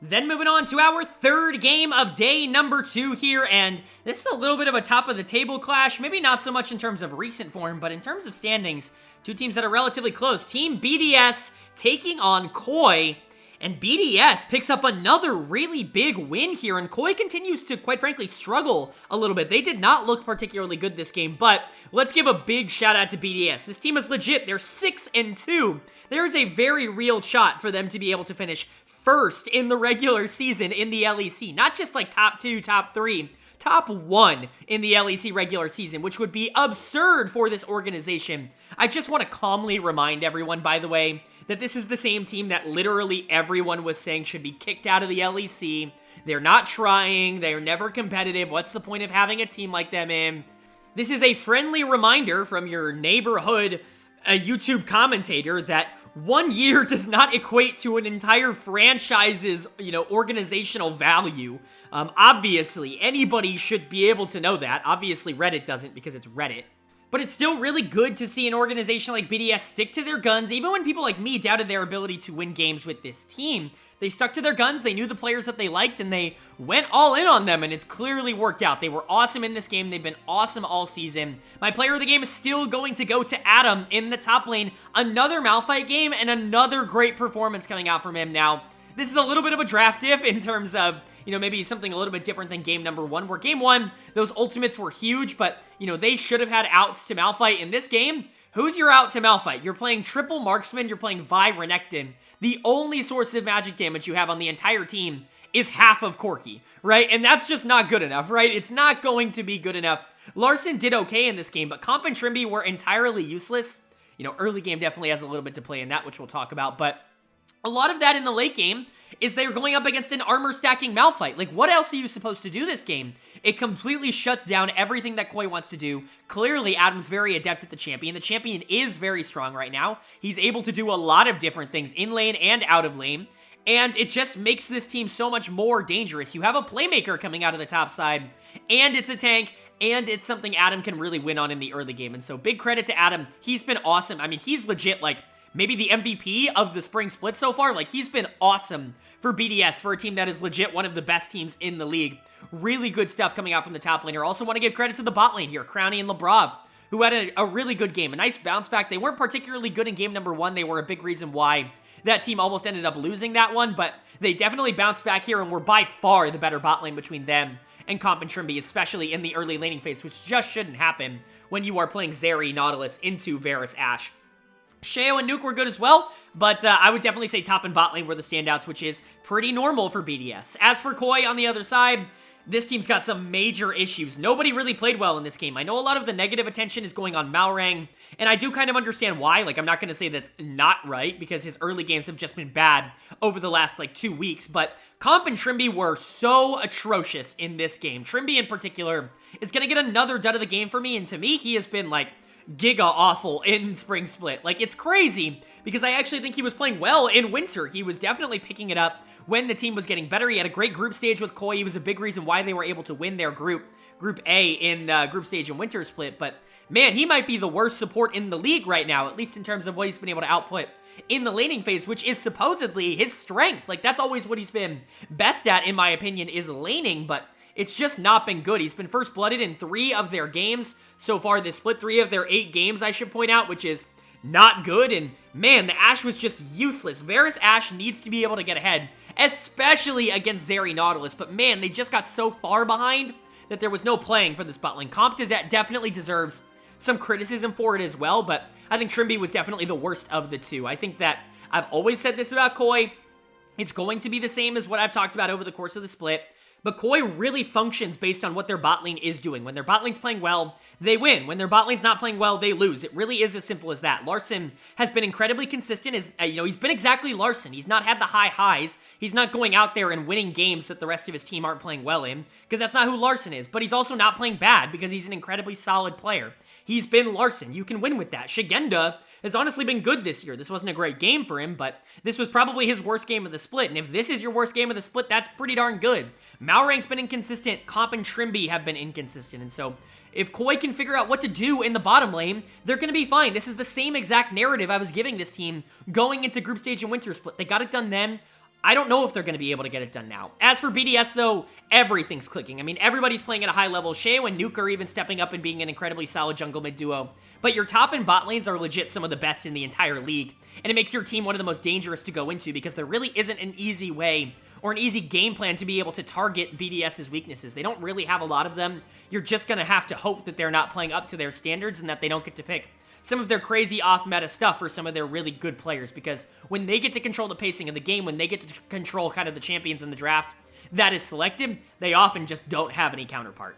Then moving on to our third game of day number 2 here, and this is a little bit of a top-of-the-table clash, maybe not so much in terms of recent form, but in terms of standings, two teams that are relatively close. Team BDS taking on Koi, and BDS picks up another really big win here, and Koi continues to, quite frankly, struggle a little bit. They did not look particularly good this game, but let's give a big shout out to BDS. This team is legit. They're 6-2. There is a very real shot for them to be able to finish first in the regular season in the LEC. Not just like top 2, top 3, top 1 in the LEC regular season, which would be absurd for this organization. I just want to calmly remind everyone, by the way, that this is the same team that literally everyone was saying should be kicked out of the LEC. They're not trying. They're never competitive. What's the point of having a team like them in? This is a friendly reminder from your neighborhood YouTube commentator that 1 year does not equate to an entire franchise's, organizational value. Obviously, anybody should be able to know that. Obviously, Reddit doesn't because it's Reddit. But it's still really good to see an organization like BDS stick to their guns, even when people like me doubted their ability to win games with this team. They stuck to their guns, they knew the players that they liked, and they went all in on them, and it's clearly worked out. They were awesome in this game. They've been awesome all season. My player of the game is still going to go to Adam in the top lane. Another Malphite game, and another great performance coming out from him. Now, this is a little bit of a draft diff in terms of, maybe something a little bit different than game number 1, where game 1, those ultimates were huge, but, they should have had outs to Malphite. In this game, who's your out to Malphite? You're playing triple marksman, you're playing Vi Renekton. The only source of magic damage you have on the entire team is half of Corki, right? And that's just not good enough, right? It's not going to be good enough. Larson did okay in this game, but Comp and Trimby were entirely useless. Early game definitely has a little bit to play in that, which we'll talk about, but a lot of that in the late game is they're going up against an armor-stacking Malphite. Like, what else are you supposed to do this game? It completely shuts down everything that Koi wants to do. Clearly, Adam's very adept at the champion. The champion is very strong right now. He's able to do a lot of different things in lane and out of lane, and it just makes this team so much more dangerous. You have a playmaker coming out of the top side, and it's a tank, and it's something Adam can really win on in the early game, and so big credit to Adam. He's been awesome. I mean, he's legit, like, maybe the MVP of the spring split so far. Like, he's been awesome for BDS, for a team that is legit one of the best teams in the league. Really good stuff coming out from the top laner. Also want to give credit to the bot lane here, Crowny and Lebrov, who had a really good game. A nice bounce back. They weren't particularly good in game number 1. They were a big reason why that team almost ended up losing that one, but they definitely bounced back here and were by far the better bot lane between them and Comp and Trimby, especially in the early laning phase, which just shouldn't happen when you are playing Zeri Nautilus into Varus Ashe. Sheo and Nuke were good as well, but I would definitely say top and bot lane were the standouts, which is pretty normal for BDS. As for Koi on the other side, this team's got some major issues. Nobody really played well in this game. I know a lot of the negative attention is going on Malrang, and I do kind of understand why. Like, I'm not going to say that's not right, because his early games have just been bad over the last, 2 weeks, but Comp and Trimby were so atrocious in this game. Trimby, in particular, is going to get another dud of the game for me, and to me, he has been, giga awful in Spring Split. It's crazy, because I actually think he was playing well in Winter. He was definitely picking it up when the team was getting better. He had a great group stage with Koi. He was a big reason why they were able to win their Group A in group stage and Winter Split, but man, he might be the worst support in the league right now, at least in terms of what he's been able to output in the laning phase, which is supposedly his strength. That's always what he's been best at, in my opinion, is laning, but it's just not been good. He's been first blooded in 3 of their games so far this split, 3 of their 8 games, I should point out, which is not good, and man, the Ashe was just useless. Varus Ashe needs to be able to get ahead, especially against Zeri Nautilus, but man, they just got so far behind that there was no playing for this bot lane. Comp definitely deserves some criticism for it as well, but I think Trimby was definitely the worst of the two. I think that I've always said this about Koi. It's going to be the same as what I've talked about over the course of the split. But Koi really functions based on what their bot lane is doing. When their bot lane's playing well, they win. When their bot lane's not playing well, they lose. It really is as simple as that. Larson has been incredibly consistent. He's been exactly Larson. He's not had the high highs. He's not going out there and winning games that the rest of his team aren't playing well in, because that's not who Larson is. But he's also not playing bad, because he's an incredibly solid player. He's been Larson. You can win with that. Shigenda has honestly been good this year. This wasn't a great game for him, but this was probably his worst game of the split. And if this is your worst game of the split, that's pretty darn good. Malrang's been inconsistent. Comp and Trimby have been inconsistent. And so if Koi can figure out what to do in the bottom lane, they're going to be fine. This is the same exact narrative I was giving this team going into group stage and winter split. They got it done then. I don't know if they're going to be able to get it done now. As for BDS, though, everything's clicking. I mean, everybody's playing at a high level. Sheo and Nuke are even stepping up and being an incredibly solid jungle mid duo. But your top and bot lanes are legit some of the best in the entire league. And it makes your team one of the most dangerous to go into because there really isn't an easy way or an easy game plan to be able to target BDS's weaknesses. They don't really have a lot of them. You're just going to have to hope that they're not playing up to their standards and that they don't get to pick some of their crazy off-meta stuff for some of their really good players, because when they get to control the pacing of the game, when they get to control kind of the champions in the draft that is selected, they often just don't have any counterpart.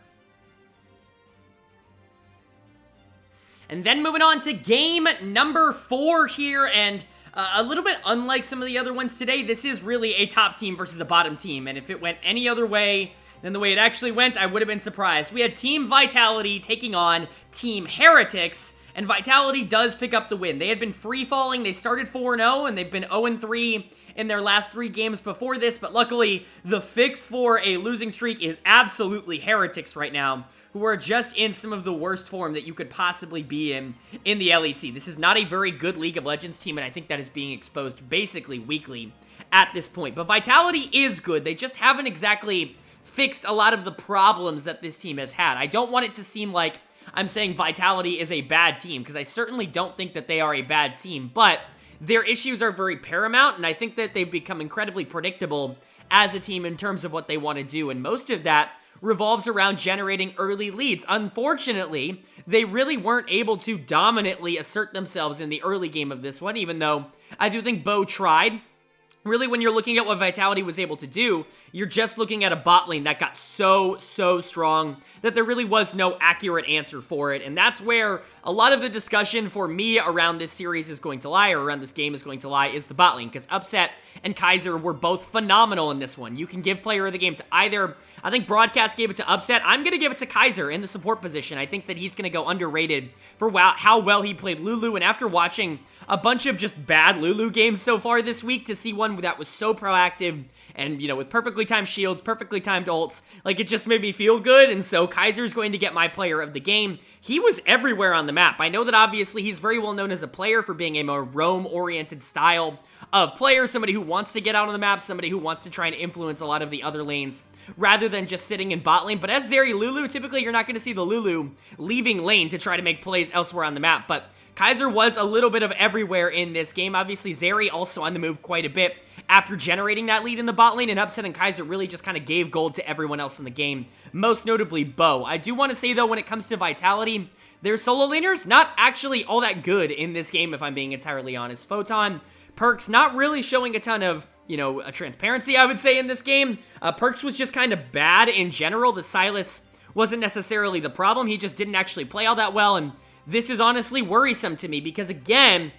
And then moving on to game number 4 here, and a little bit unlike some of the other ones today, this is really a top team versus a bottom team, and if it went any other way than the way it actually went, I would have been surprised. We had Team Vitality taking on Team Heretics, and Vitality does pick up the win. They had been free-falling. They started 4-0, and they've been 0-3 in their last 3 games before this, but luckily, the fix for a losing streak is absolutely Heretics right now, who are just in some of the worst form that you could possibly be in the LEC. This is not a very good League of Legends team, and I think that is being exposed basically weekly at this point. But Vitality is good. They just haven't exactly fixed a lot of the problems that this team has had. I don't want it to seem like I'm saying Vitality is a bad team, because I certainly don't think that they are a bad team, but their issues are very paramount, and I think that they've become incredibly predictable as a team in terms of what they want to do, and most of that revolves around generating early leads. Unfortunately, they really weren't able to dominantly assert themselves in the early game of this one, even though I do think Bo tried. Really, when you're looking at what Vitality was able to do, you're just looking at a bot lane that got so strong that there really was no accurate answer for it, and that's where a lot of the discussion for me around this series is going to lie, or around this game is going to lie, is the bot lane, because Upset and Kaiser were both phenomenal in this one. You can give player of the game to either. I think Broadcast gave it to Upset. I'm going to give it to Kaiser in the support position. I think that he's going to go underrated for how well he played Lulu, and after watching a bunch of just bad Lulu games so far this week, to see one that was so proactive and, you know, with perfectly timed shields, perfectly timed ults, like, it just made me feel good, and so Kaiser's going to get my player of the game. He was everywhere on the map. I know that obviously he's very well known as a player for being a more roam-oriented style of player, somebody who wants to get out on the map, somebody who wants to try and influence a lot of the other lanes, rather than just sitting in bot lane. But as Zeri Lulu, typically you're not going to see the Lulu leaving lane to try to make plays elsewhere on the map, but Kaiser was a little bit of everywhere in this game. Obviously, Zeri also on the move quite a bit after generating that lead in the bot lane, and Upset and Kaiser really just kind of gave gold to everyone else in the game, most notably Bo. I do want to say, though, when it comes to Vitality, their solo laners, not actually all that good in this game, if I'm being entirely honest. Photon, Perks, not really showing a ton of, you know, a transparency, I would say, in this game. Perks was just kind of bad in general. The Silas wasn't necessarily the problem. He just didn't actually play all that well, and this is honestly worrisome to me because, again,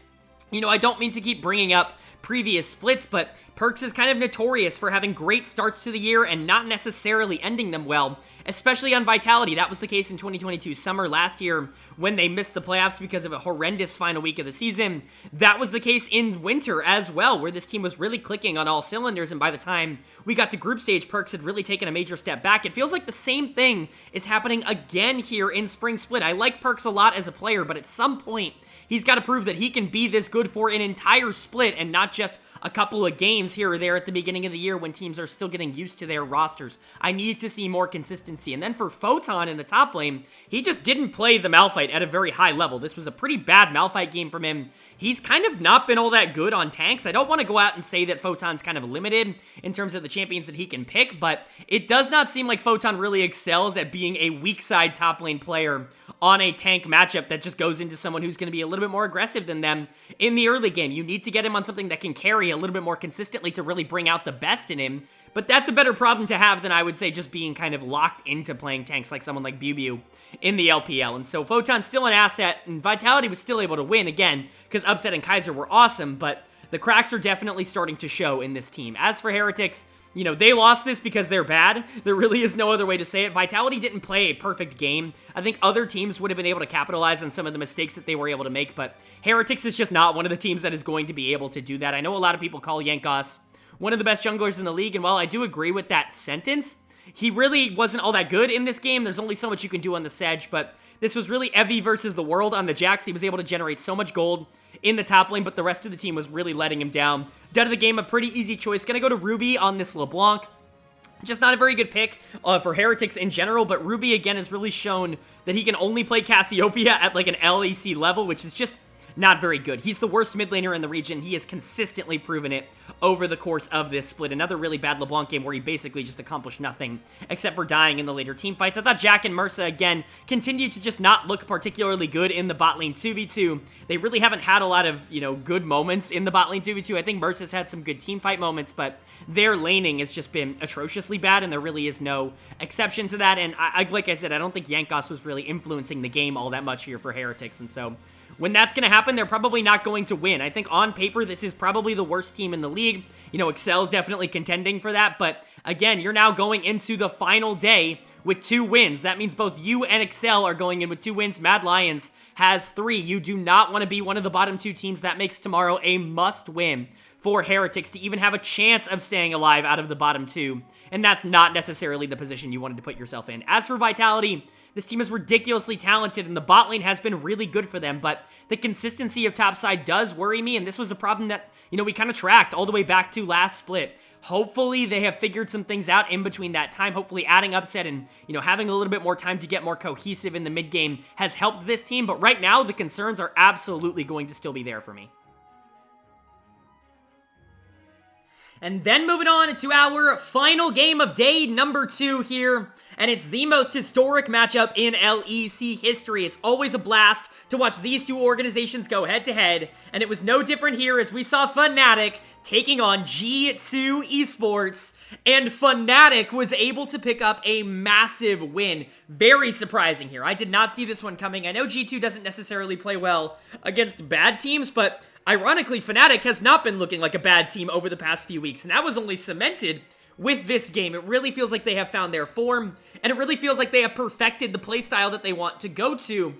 you know, I don't mean to keep bringing up previous splits, but Perks is kind of notorious for having great starts to the year and not necessarily ending them well, especially on Vitality. That was the case in 2022 summer last year when they missed the playoffs because of a horrendous final week of the season. That was the case in winter as well, where this team was really clicking on all cylinders, and by the time we got to group stage, Perks had really taken a major step back. It feels like the same thing is happening again here in Spring Split. I like Perks a lot as a player, but at some point, he's got to prove that he can be this good for an entire split and not just a couple of games here or there at the beginning of the year when teams are still getting used to their rosters. I need to see more consistency. And then for Photon in the top lane, he just didn't play the Malphite at a very high level. This was a pretty bad Malphite game from him. He's kind of not been all that good on tanks. I don't want to go out and say that Photon's kind of limited in terms of the champions that he can pick, but it does not seem like Photon really excels at being a weak side top lane player on a tank matchup that just goes into someone who's going to be a little bit more aggressive than them in the early game. You need to get him on something that can carry a little bit more consistently to really bring out the best in him, but that's a better problem to have than, I would say, just being kind of locked into playing tanks like someone like BuBu in the LPL. And so Photon's still an asset, and Vitality was still able to win, again, because Upset and Kaiser were awesome, but the cracks are definitely starting to show in this team. As for Heretics, you know, they lost this because they're bad. There really is no other way to say it. Vitality didn't play a perfect game. I think other teams would have been able to capitalize on some of the mistakes that they were able to make, but Heretics is just not one of the teams that is going to be able to do that. I know a lot of people call Yankos one of the best junglers in the league, and while I do agree with that sentence, he really wasn't all that good in this game. There's only so much you can do on the Sedge, but this was really Evie versus the world on the Jax. He was able to generate so much gold in the top lane, but the rest of the team was really letting him down. Dead of the game, a pretty easy choice. Gonna go to Ruby on this LeBlanc. Just not a very good pick for Heretics in general, but Ruby, again, has really shown that he can only play Cassiopeia at, like, an LEC level, which is just not very good. He's the worst mid laner in the region. He has consistently proven it over the course of this split. Another really bad LeBlanc game where he basically just accomplished nothing except for dying in the later team fights. I thought Jack and Mersa, again, continued to just not look particularly good in the bot lane 2v2. They really haven't had a lot of, you know, good moments in the bot lane 2v2. I think Mersa's had some good team fight moments, but their laning has just been atrociously bad, and there really is no exception to that. And like I said, I don't think Yankos was really influencing the game all that much here for Heretics, and so when that's going to happen, they're probably not going to win. I think on paper, this is probably the worst team in the league. You know, Excel's definitely contending for that, but again, you're now going into the final day with 2 wins. That means both you and Excel are going in with 2 wins. Mad Lions has 3. You do not want to be one of the bottom 2 teams. That makes tomorrow a must-win for Heretics to even have a chance of staying alive out of the bottom 2, and that's not necessarily the position you wanted to put yourself in. As for Vitality, this team is ridiculously talented, and the bot lane has been really good for them, but the consistency of topside does worry me, and this was a problem that, you know, we kind of tracked all the way back to last split. Hopefully, they have figured some things out in between that time. Hopefully, adding Upset and, you know, having a little bit more time to get more cohesive in the mid game has helped this team, but right now, the concerns are absolutely going to still be there for me. And then moving on to our final game of day number 2 here, and it's the most historic matchup in LEC history. It's always a blast to watch these 2 organizations go head-to-head, and it was no different here as we saw Fnatic taking on G2 Esports, and Fnatic was able to pick up a massive win. Very surprising here. I did not see this one coming. I know G2 doesn't necessarily play well against bad teams, but ironically, Fnatic has not been looking like a bad team over the past few weeks, and that was only cemented with this game. It really feels like they have found their form, and it really feels like they have perfected the playstyle that they want to go to.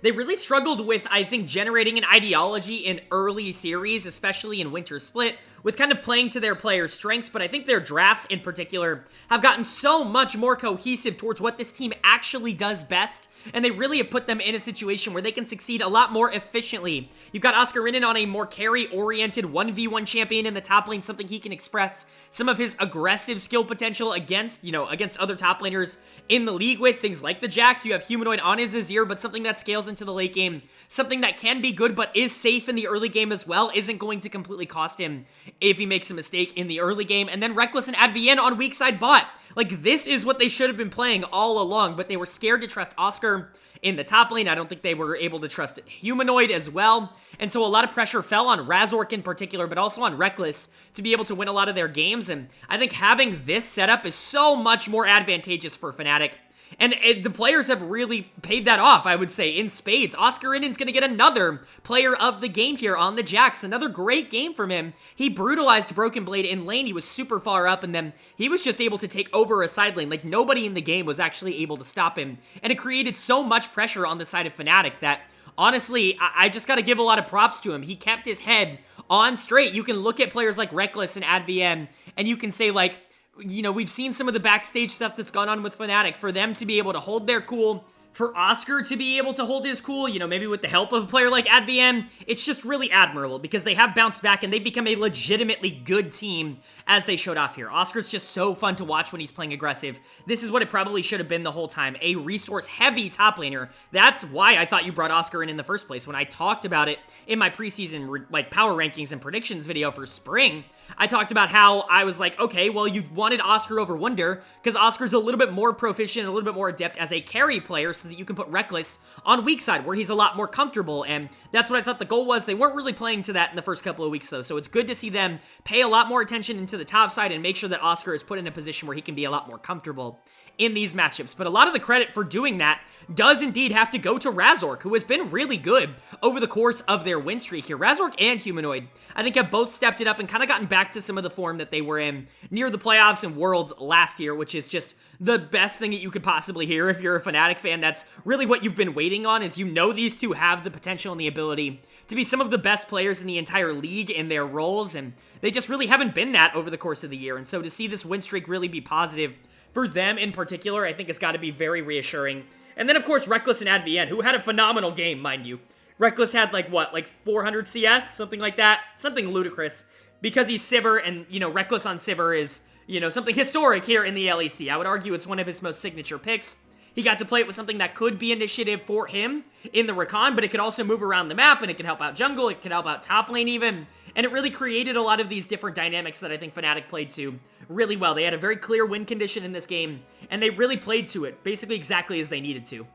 They really struggled with, I think, generating an ideology in early series, especially in Winter Split, with kind of playing to their players' strengths, but I think their drafts in particular have gotten so much more cohesive towards what this team actually does best, and they really have put them in a situation where they can succeed a lot more efficiently. You've got Oscar Rinnan on a more carry-oriented 1v1 champion in the top lane, something he can express some of his aggressive skill potential against, you know, against other top laners in the league with, things like the Jax. You have Humanoid on his Azir, but something that scales into the late game, something that can be good but is safe in the early game as well, isn't going to completely cost him if he makes a mistake in the early game. And then Reckless and Advienne on weak side bot. Like, this is what they should have been playing all along, but they were scared to trust Oscar in the top lane. I don't think they were able to trust Humanoid as well, and so a lot of pressure fell on Razork in particular, but also on Reckless to be able to win a lot of their games, and I think having this setup is so much more advantageous for Fnatic. And the players have really paid that off, I would say, in spades. Oscar Rinnan's going to get another player of the game here on the Jax. Another great game from him. He brutalized Broken Blade in lane. He was super far up, and then he was just able to take over a side lane. Like, nobody in the game was actually able to stop him. And it created so much pressure on the side of Fnatic that, honestly, I just got to give a lot of props to him. He kept his head on straight. You can look at players like Reckless and Advienne, and you can say, like, you know, we've seen some of the backstage stuff that's gone on with Fnatic. For them to be able to hold their cool, for Oscar to be able to hold his cool, you know, maybe with the help of a player like Advienne, it's just really admirable because they have bounced back and they've become a legitimately good team as they showed off here. Oscar's just so fun to watch when he's playing aggressive. This is what it probably should have been the whole time, a resource-heavy top laner. That's why I thought you brought Oscar in the first place. When I talked about it in my preseason, like, power rankings and predictions video for spring, I talked about how I was like, okay, well, you wanted Oscar over Wunder because Oscar's a little bit more proficient, a little bit more adept as a carry player so that you can put Reckless on weak side where he's a lot more comfortable, and that's what I thought the goal was. They weren't really playing to that in the first couple of weeks, though, so it's good to see them pay a lot more attention into the top side and make sure that Oscar is put in a position where he can be a lot more comfortable in these matchups. But a lot of the credit for doing that does indeed have to go to Razork, who has been really good over the course of their win streak here. Razork and Humanoid, I think, have both stepped it up and kind of gotten back to some of the form that they were in near the playoffs and Worlds last year, which is just the best thing that you could possibly hear if you're a Fnatic fan. That's really what you've been waiting on, is you know these two have the potential and the ability to be some of the best players in the entire league in their roles, and they just really haven't been that over the course of the year. And so to see this win streak really be positive for them in particular, I think has got to be very reassuring. And then, of course, Reckless and Advienne, who had a phenomenal game, mind you. Reckless had like what, like 400 CS, something like that, something ludicrous, because he's Sivir, and you know, Reckless on Sivir is, you know, something historic here in the LEC. I would argue it's one of his most signature picks. He got to play it with something that could be initiative for him in the Recon, but it could also move around the map, and it could help out jungle, it could help out top lane even, and it really created a lot of these different dynamics that I think Fnatic played to really well. They had a very clear win condition in this game, and they really played to it, basically exactly as they needed to.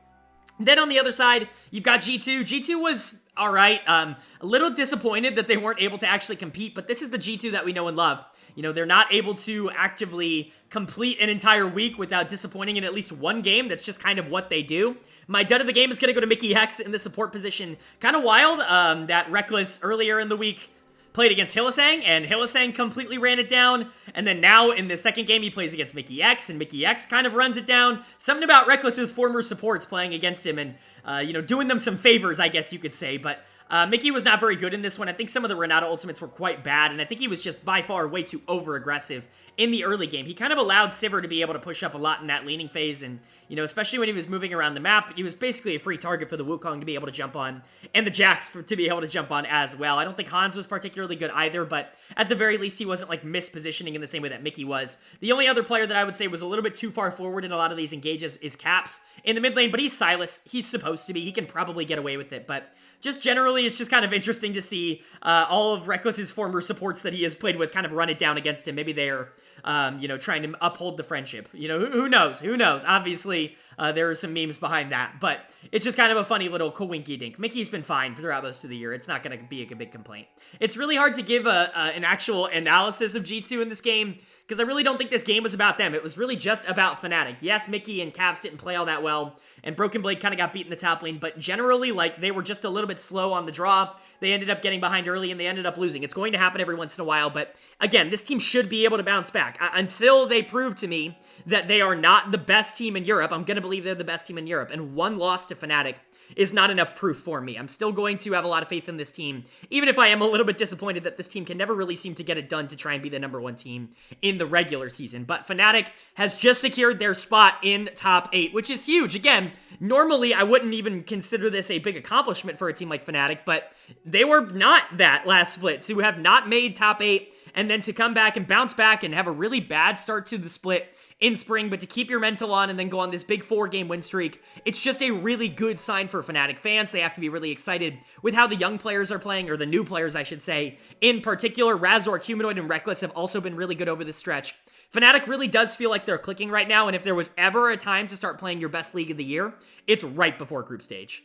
Then on the other side, you've got G2. G2 was alright, a little disappointed that they weren't able to actually compete, but this is the G2 that we know and love. You know, they're not able to actively complete an entire week without disappointing in at least one game. That's just kind of what they do. My dud of the game is going to go to Mickey X in the support position. Kind of wild that Reckless earlier in the week played against Hylissang, and Hylissang completely ran it down, and then now in the second game he plays against Mickey X, and Mickey X kind of runs it down. Something about Reckless's former supports playing against him and, you know, doing them some favors, I guess you could say, but Mickey was not very good in this one. I think some of the Renata ultimates were quite bad, and I think he was just by far way too over-aggressive in the early game. He kind of allowed Sivir to be able to push up a lot in that leaning phase, and, you know, especially when he was moving around the map, he was basically a free target for the Wukong to be able to jump on, and the Jax to be able to jump on as well. I don't think Hans was particularly good either, but at the very least, he wasn't, like, mispositioning in the same way that Mickey was. The only other player that I would say was a little bit too far forward in a lot of these engages is Caps in the mid lane, but he's Silas. He's supposed to be. He can probably get away with it, but just generally, it's just kind of interesting to see all of Reckless's former supports that he has played with kind of run it down against him. Maybe they're, you know, trying to uphold the friendship. You know, who knows? Who knows? Obviously, there are some memes behind that, but it's just kind of a funny little coinky-dink. Mickey's been fine throughout most of the year. It's not going to be a big complaint. It's really hard to give an actual analysis of G2 in this game, because I really don't think this game was about them. It was really just about Fnatic. Yes, Mickey and Caps didn't play all that well, and Broken Blade kind of got beat in the top lane, but generally, like, they were just a little bit slow on the draw. They ended up getting behind early, and they ended up losing. It's going to happen every once in a while, but again, this team should be able to bounce back. Until they prove to me that they are not the best team in Europe, I'm going to believe they're the best team in Europe, and one loss to Fnatic is not enough proof for me. I'm still going to have a lot of faith in this team, even if I am a little bit disappointed that this team can never really seem to get it done to try and be the #1 team in the regular season. But Fnatic has just secured their spot in top 8, which is huge. Again, normally I wouldn't even consider this a big accomplishment for a team like Fnatic, but they were not that last split. To have not made top 8 and then to come back and bounce back and have a really bad start to the split in spring, but to keep your mental on and then go on this big 4-game win streak, it's just a really good sign for Fnatic fans. They have to be really excited with how the young players are playing, or the new players, I should say. In particular, Razork, Humanoid, and Reckless have also been really good over this stretch. Fnatic really does feel like they're clicking right now, and if there was ever a time to start playing your best league of the year, it's right before group stage.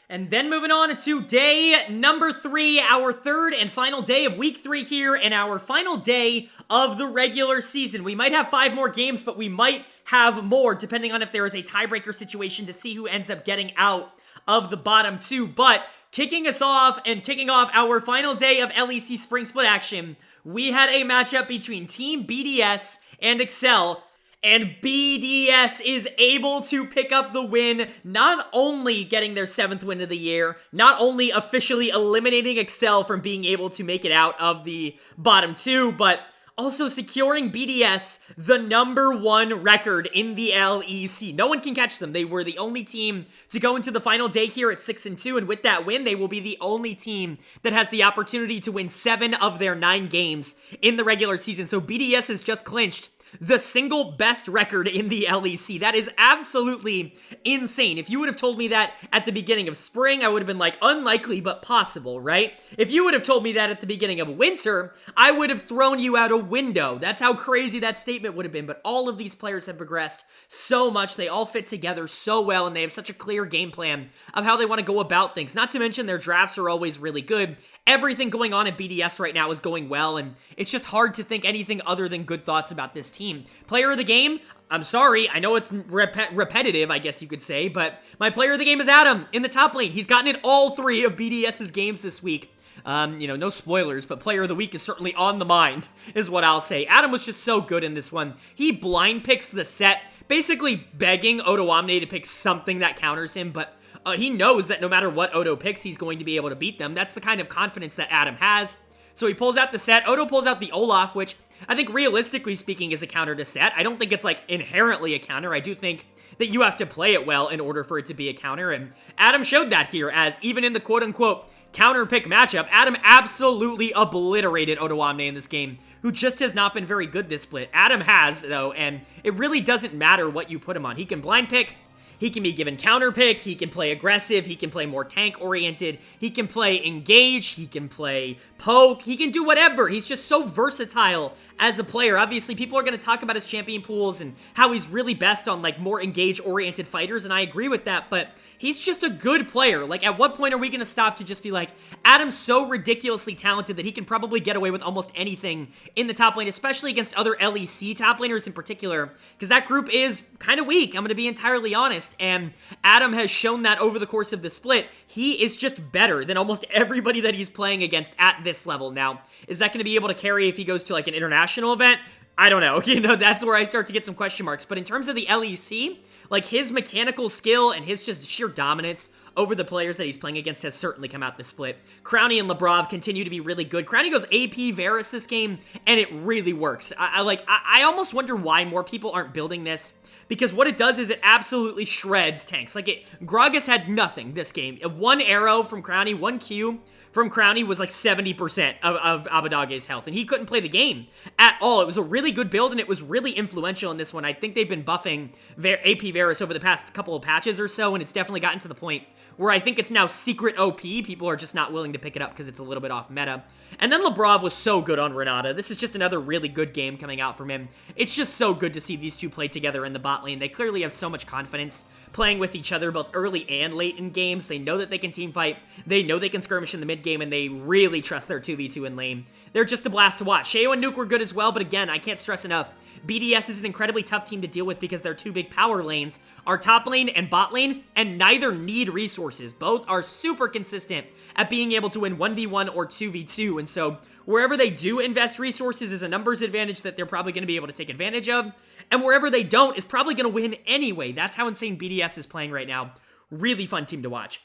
And then moving on to day number 3, our third and final day of week 3 here, and our final day of the regular season. We might have 5 more games, but we might have more, depending on if there is a tiebreaker situation to see who ends up getting out of the bottom 2. But kicking us off and kicking off our final day of LEC Spring Split action, we had a matchup between Team BDS and Excel. And BDS is able to pick up the win, not only getting their 7th win of the year, not only officially eliminating Excel from being able to make it out of the bottom 2, but also securing BDS the #1 record in the LEC. No one can catch them. They were the only team to go into the final day here at 6-2, and with that win, they will be the only team that has the opportunity to win 7 of their 9 games in the regular season. So BDS has just clinched the single best record in the LEC. That is absolutely insane. If you would have told me that at the beginning of spring, I would have been like, unlikely but possible, right? If you would have told me that at the beginning of winter, I would have thrown you out a window. That's how crazy that statement would have been. But all of these players have progressed so much. They all fit together so well, and they have such a clear game plan of how they want to go about things. Not to mention their drafts are always really good. Everything going on at BDS right now is going well, and it's just hard to think anything other than good thoughts about this team. Player of the game, I'm sorry, I know it's repetitive, I guess you could say, but my player of the game is Adam in the top lane. He's gotten in all 3 of BDS's games this week. You know, no spoilers, but player of the week is certainly on the mind, is what I'll say. Adam was just so good in this one. He blind picks the set, basically begging Odo Omne to pick something that counters him, but he knows that no matter what Odo picks, he's going to be able to beat them. That's the kind of confidence that Adam has. So he pulls out the Set. Odo pulls out the Olaf, which I think realistically speaking is a counter to Set. I don't think it's like inherently a counter. I do think that you have to play it well in order for it to be a counter, and Adam showed that here, as even in the quote-unquote counter pick matchup, Adam absolutely obliterated Odo Omne in this game, who just has not been very good this split. Adam has, though, and it really doesn't matter what you put him on. He can blind pick, he can be given counter pick, he can play aggressive, he can play more tank oriented, he can play engage, he can play poke, he can do whatever. He's just so versatile as a player. Obviously, people are going to talk about his champion pools and how he's really best on like more engage oriented fighters, and I agree with that, but he's just a good player. Like, at what point are we going to stop to just be like, Adam's so ridiculously talented that he can probably get away with almost anything in the top lane, especially against other LEC top laners in particular, because that group is kind of weak, I'm going to be entirely honest, and Adam has shown that over the course of the split. He is just better than almost everybody that he's playing against at this level. Now, is that going to be able to carry if he goes to like an international event? I don't know. You know, that's where I start to get some question marks. But in terms of the LEC, like, his mechanical skill and his just sheer dominance over the players that he's playing against has certainly come out the split. Crownie and Labrov continue to be really good. Crownie goes AP Varus this game, and it really works. I almost wonder why more people aren't building this, because what it does is it absolutely shreds tanks. Like, Gragas had nothing this game. One arrow from Crownie, one Q from Crownie was like 70% of Abadoge's health, and he couldn't play the game at all. It was a really good build, and it was really influential in this one. I think they've been buffing AP Varus over the past couple of patches or so, and it's definitely gotten to the point where I think it's now secret OP. People are just not willing to pick it up because it's a little bit off meta. And then Labrov was so good on Renata. This is just another really good game coming out from him. It's just so good to see these two play together in the bot lane. They clearly have so much confidence playing with each other, both early and late in games. They know that they can team fight. They know they can skirmish in the mid game, and they really trust their 2v2 in lane. They're just a blast to watch. Sheo and Nuke were good as well, but again, I can't stress enough, BDS is an incredibly tough team to deal with because their two big power lanes are top lane and bot lane, and neither need resources. Both are super consistent at being able to win 1v1 or 2v2, and so wherever they do invest resources is a numbers advantage that they're probably going to be able to take advantage of, and wherever they don't is probably going to win anyway. That's how insane BDS is playing right now. Really fun team to watch.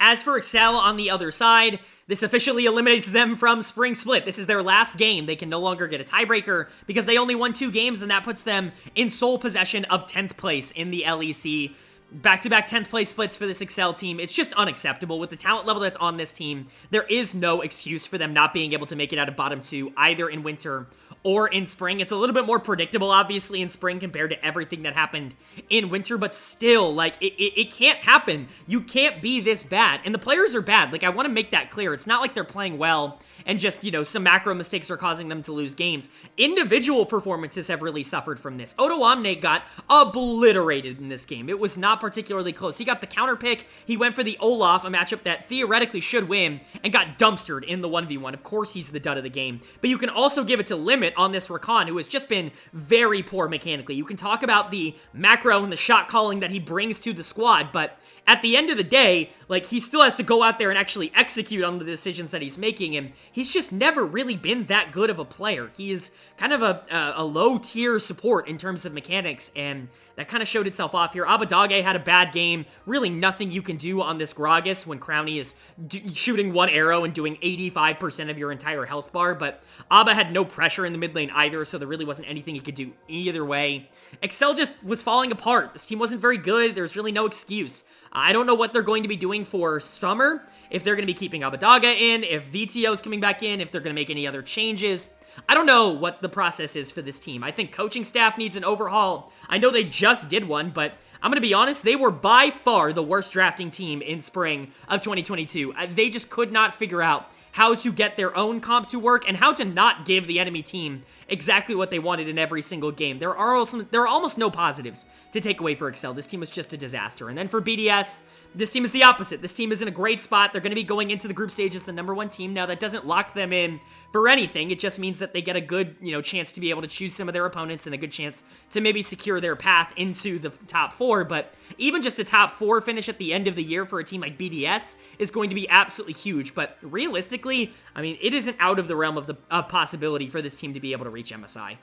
As for Excel on the other side, this officially eliminates them from Spring Split. This is their last game. They can no longer get a tiebreaker because they only won 2 games, and that puts them in sole possession of 10th place in the LEC. Back-to-back 10th place splits for this Excel team. It's just unacceptable. With the talent level that's on this team, there is no excuse for them not being able to make it out of bottom 2, either in winter or in spring. It's a little bit more predictable, obviously, in spring compared to everything that happened in winter, but still, like, it can't happen. You can't be this bad, and the players are bad. Like, I want to make that clear. It's not like they're playing well and just, you know, some macro mistakes are causing them to lose games. Individual performances have really suffered from this. Odo Omne got obliterated in this game. It was not particularly close. He got the counter pick. He went for the Olaf, a matchup that theoretically should win, and got dumpstered in the 1v1. Of course, he's the dud of the game. But you can also give it to Limit on this Rakan, who has just been very poor mechanically. You can talk about the macro and the shot calling that he brings to the squad, but at the end of the day, like, he still has to go out there and actually execute on the decisions that he's making, and he's just never really been that good of a player. He is kind of a low-tier support in terms of mechanics, and that kind of showed itself off here. Abadoge had a bad game. Really nothing you can do on this Gragas when Crownie is shooting one arrow and doing 85% of your entire health bar, but Abba had no pressure in the mid lane either, so there really wasn't anything he could do either way. Excel just was falling apart. This team wasn't very good. There's really no excuse. I don't know what they're going to be doing for summer, if they're going to be keeping Abadoge in, if VTO's coming back in, if they're going to make any other changes. I don't know what the process is for this team. I think coaching staff needs an overhaul. I know they just did one, but I'm going to be honest, they were by far the worst drafting team in spring of 2022. They just could not figure out how to get their own comp to work and how to not give the enemy team exactly what they wanted in every single game. There are almost no positives to take away for Excel. This team was just a disaster. And then for BDS, this team is the opposite. This team is in a great spot. They're going to be going into the group stage as the #1 team. Now, that doesn't lock them in for anything. It just means that they get a good, chance to be able to choose some of their opponents and a good chance to maybe secure their path into the top 4. But even just a top 4 finish at the end of the year for a team like BDS is going to be absolutely huge. But realistically, I mean, it isn't out of the realm of possibility for this team to be able to reach MSI.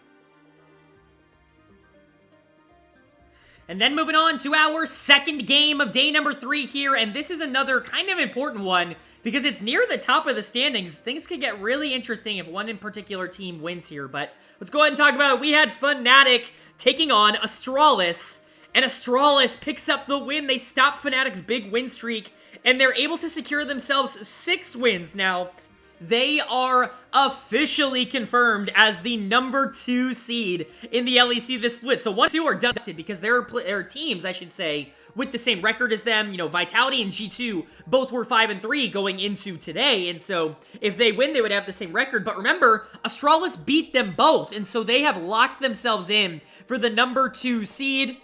And then moving on to our second game of day number 3 here, and this is another kind of important one because it's near the top of the standings. Things could get really interesting if one in particular team wins here, but let's go ahead and talk about it. We had Fnatic taking on Astralis, and Astralis picks up the win. They stop Fnatic's big win streak, and they're able to secure themselves 6 wins now. They are officially confirmed as the number 2 seed in the LEC this split. So 1 and 2 are dusted because there are teams, I should say, with the same record as them. You know, Vitality and G2 both were 5 and 3 going into today. And so if they win, they would have the same record. But remember, Astralis beat them both. And so they have locked themselves in for the number 2 seed.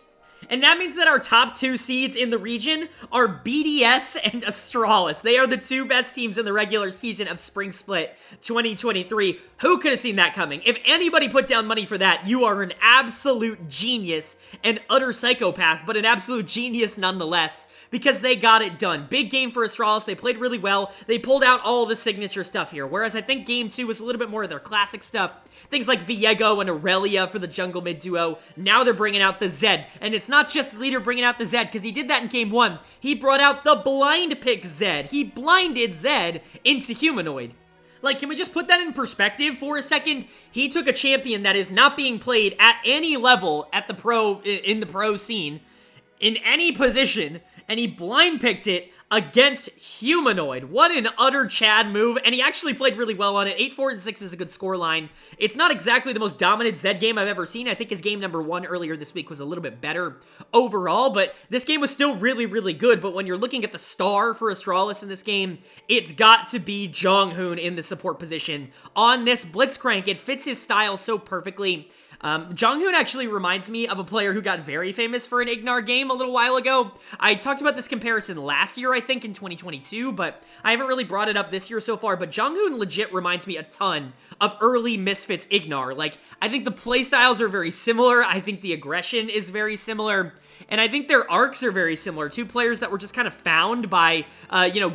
And that means that our top 2 seeds in the region are BDS and Astralis. They are the 2 best teams in the regular season of Spring Split 2023. Who could have seen that coming? If anybody put down money for that, you are an absolute genius, an utter psychopath, but an absolute genius nonetheless, because they got it done. Big game for Astralis. They played really well. They pulled out all the signature stuff here, whereas I think game 2 was a little bit more of their classic stuff. Things like Viego and Aurelia for the jungle mid duo. Now they're bringing out the Zed. And it's not just the leader bringing out the Zed, because he did that in game 1. He brought out the blind pick Zed. He blinded Zed into humanoid. Like, can we just put that in perspective for a second? He took a champion that is not being played at any level at in the pro scene, in any position, and he blind picked it against humanoid. What an utter Chad move, and he actually played really well on it. 8-4 and 6 is a good scoreline. It's not exactly the most dominant Zed game I've ever seen. I think his game number 1 earlier this week was a little bit better overall, but this game was still really, really good. But when you're looking at the star for Astralis in this game, it's got to be Jonghoon in the support position on this Blitzcrank. It fits his style so perfectly. Jonghoon actually reminds me of a player who got very famous for an Ignar game a little while ago. I talked about this comparison last year, I think, in 2022, but I haven't really brought it up this year so far, but Jonghoon legit reminds me a ton of early Misfits Ignar. Like, I think the playstyles are very similar, I think the aggression is very similar, and I think their arcs are very similar. 2 players that were just kind of found by,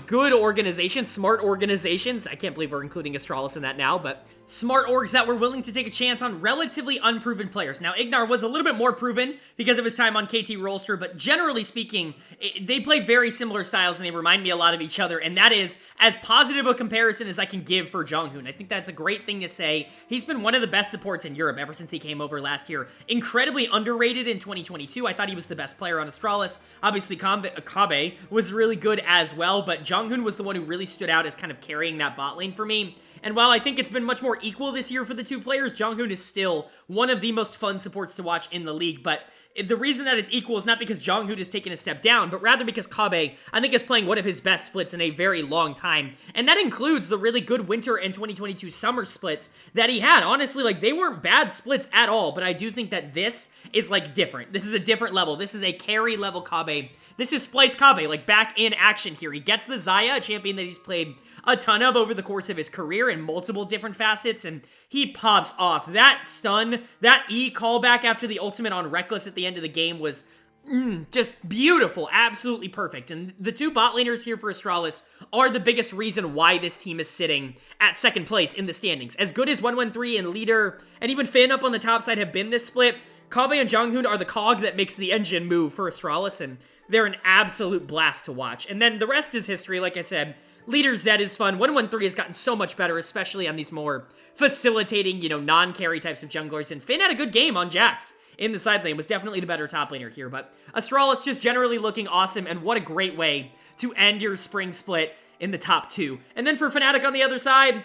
good organizations, smart organizations. I can't believe we're including Astralis in that now, but smart orgs that were willing to take a chance on relatively unproven players. Now, Ignar was a little bit more proven because of his time on KT Rolster, but generally speaking, they play very similar styles and they remind me a lot of each other, and that is as positive a comparison as I can give for Jonghoon. I think that's a great thing to say. He's been one of the best supports in Europe ever since he came over last year. Incredibly underrated in 2022. I thought he was the best player on Astralis. Obviously, Kabe was really good as well, but Jonghoon was the one who really stood out as kind of carrying that bot lane for me. And while I think it's been much more equal this year for the 2 players, Jonghoon is still one of the most fun supports to watch in the league. But the reason that it's equal is not because Jonghoon has taken a step down, but rather because Kabe, I think, is playing one of his best splits in a very long time. And that includes the really good winter and 2022 summer splits that he had. Honestly, like, they weren't bad splits at all, but I do think that this is, like, different. This is a different level. This is a carry level Kabe. This is Splice Kabe, like, back in action here. He gets the Xayah, a champion that he's played a ton of over the course of his career in multiple different facets, and he pops off. That stun, that E callback after the ultimate on Reckless at the end of the game was just beautiful, absolutely perfect. And the 2 bot laners here for Astralis are the biggest reason why this team is sitting at 2nd place in the standings. As good as 113 and Leader, and even Finn up on the top side have been this split, Kabe and Jonghoon are the cog that makes the engine move for Astralis, and they're an absolute blast to watch. And then the rest is history, like I said. Leader Zed is fun. 113 has gotten so much better, especially on these more facilitating, non-carry types of junglers. And Finn had a good game on Jax in the side lane, was definitely the better top laner here. But Astralis just generally looking awesome, and what a great way to end your spring split in the top 2. And then for Fnatic on the other side,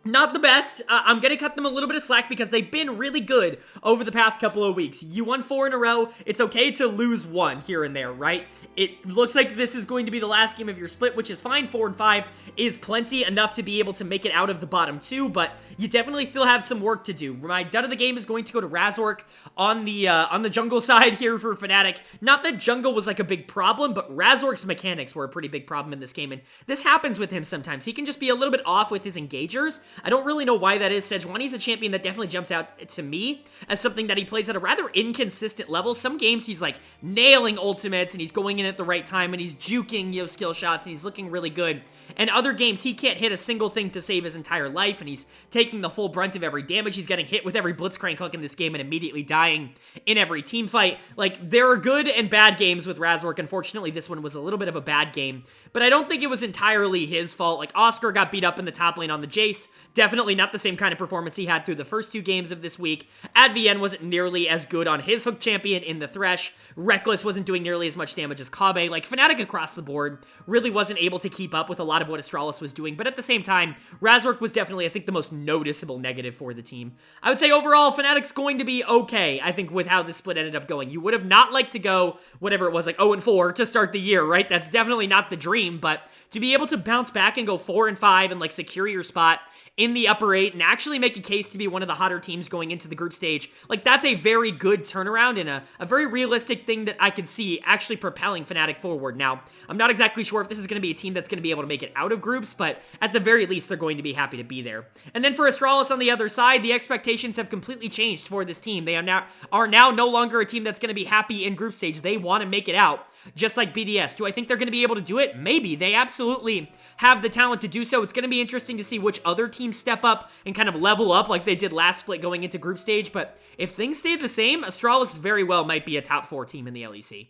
not the best. I'm going to cut them a little bit of slack because they've been really good over the past couple of weeks. You won 4 in a row. It's okay to lose 1 here and there, right? It looks like this is going to be the last game of your split, which is fine. 4 and 5 is plenty enough to be able to make it out of the bottom 2, but you definitely still have some work to do. My dud of the game is going to go to Razork on the jungle side here for Fnatic. Not that jungle was like a big problem, but Razork's mechanics were a pretty big problem in this game, and this happens with him sometimes. He can just be a little bit off with his engagers. I don't really know why that is. Sejuani's a champion that definitely jumps out to me as something that he plays at a rather inconsistent level. Some games he's like nailing ultimates and he's going in at the right time and he's juking, skill shots and he's looking really good. and other games he can't hit a single thing to save his entire life, and he's taking the full brunt of every damage. He's getting hit with every Blitzcrank hook in this game and immediately dying in every team fight. Like, there are good and bad games with Razork. Unfortunately, this one was a little bit of a bad game, but I don't think it was entirely his fault. Like, Oscar got beat up in the top lane on the Jace. Definitely not the same kind of performance he had through the first 2 games of this week. Advn wasn't nearly as good on his hook champion in the Thresh. Reckless wasn't doing nearly as much damage as Kabe. Like, Fnatic across the board really wasn't able to keep up with a lot of what Astralis was doing, but at the same time, Razork was definitely, I think, the most noticeable negative for the team. I would say overall, Fnatic's going to be okay, I think, with how this split ended up going. You would have not liked to go, whatever it was, like 0-4 to start the year, right? That's definitely not the dream, but to be able to bounce back and go 4-5 and, like, secure your spot in the upper 8 and actually make a case to be one of the hotter teams going into the group stage, like, that's a very good turnaround and a very realistic thing that I could see actually propelling Fnatic forward. Now, I'm not exactly sure if this is going to be a team that's going to be able to make it out of groups, but at the very least, they're going to be happy to be there. And then for Astralis on the other side, the expectations have completely changed for this team. They are now no longer a team that's going to be happy in group stage. They want to make it out, just like BDS. Do I think they're going to be able to do it? Maybe. They absolutely have the talent to do so. It's going to be interesting to see which other teams step up and kind of level up like they did last split going into group stage, but if things stay the same, Astralis very well might be a top 4 team in the LEC.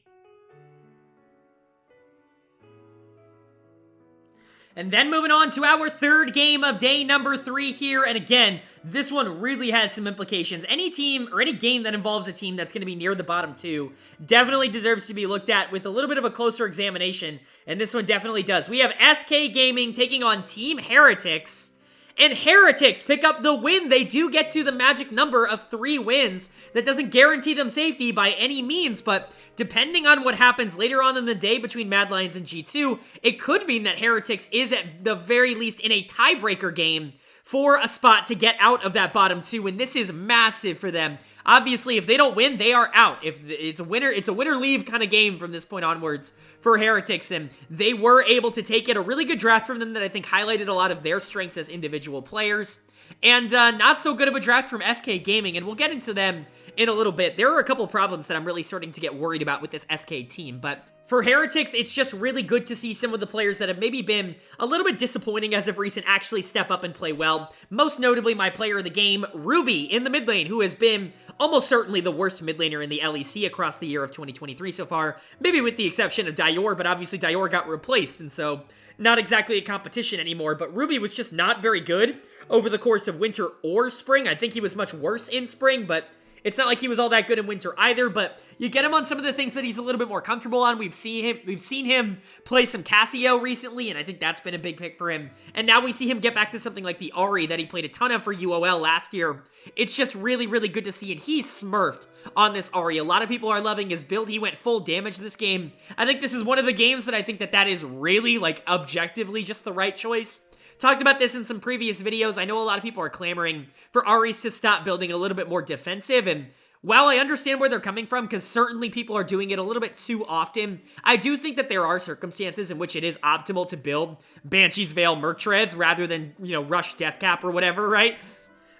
And then moving on to our third game of day number 3 here, and again, this one really has some implications. Any team or any game that involves a team that's going to be near the bottom 2 definitely deserves to be looked at with a little bit of a closer examination, and this one definitely does. We have SK Gaming taking on Team Heretics, and Heretics pick up the win. They do get to the magic number of 3 wins. That doesn't guarantee them safety by any means, but depending on what happens later on in the day between Mad Lions and G2, it could mean that Heretics is at the very least in a tiebreaker game for a spot to get out of that bottom 2, and this is massive for them. Obviously, if they don't win, they are out. If it's a winner leave kind of game from this point onwards for Heretics, and they were able to take it. A really good draft from them that I think highlighted a lot of their strengths as individual players, and not so good of a draft from SK Gaming, and we'll get into them in a little bit. There are a couple problems that I'm really starting to get worried about with this SK team, but for Heretics, it's just really good to see some of the players that have maybe been a little bit disappointing as of recent actually step up and play well. Most notably, my player of the game, Ruby, in the mid lane, who has been almost certainly the worst mid laner in the LEC across the year of 2023 so far, maybe with the exception of Dior, but obviously Dior got replaced, and so not exactly a competition anymore, but Ruby was just not very good over the course of winter or spring. I think he was much worse in spring, but it's not like he was all that good in winter either, but you get him on some of the things that he's a little bit more comfortable on. We've seen him play some Cassio recently, and I think that's been a big pick for him. And now we see him get back to something like the Ahri that he played a ton of for UOL last year. It's just really, really good to see, and he's smurfed on this Ahri. A lot of people are loving his build. He went full damage this game. I think this is one of the games that I think that is really, like, objectively just the right choice. Talked about this in some previous videos. I know a lot of people are clamoring for Ahris to stop building a little bit more defensive, and while I understand where they're coming from, because certainly people are doing it a little bit too often, I do think that there are circumstances in which it is optimal to build Banshee's Veil Merc Treads rather than, rush Deathcap or whatever, right?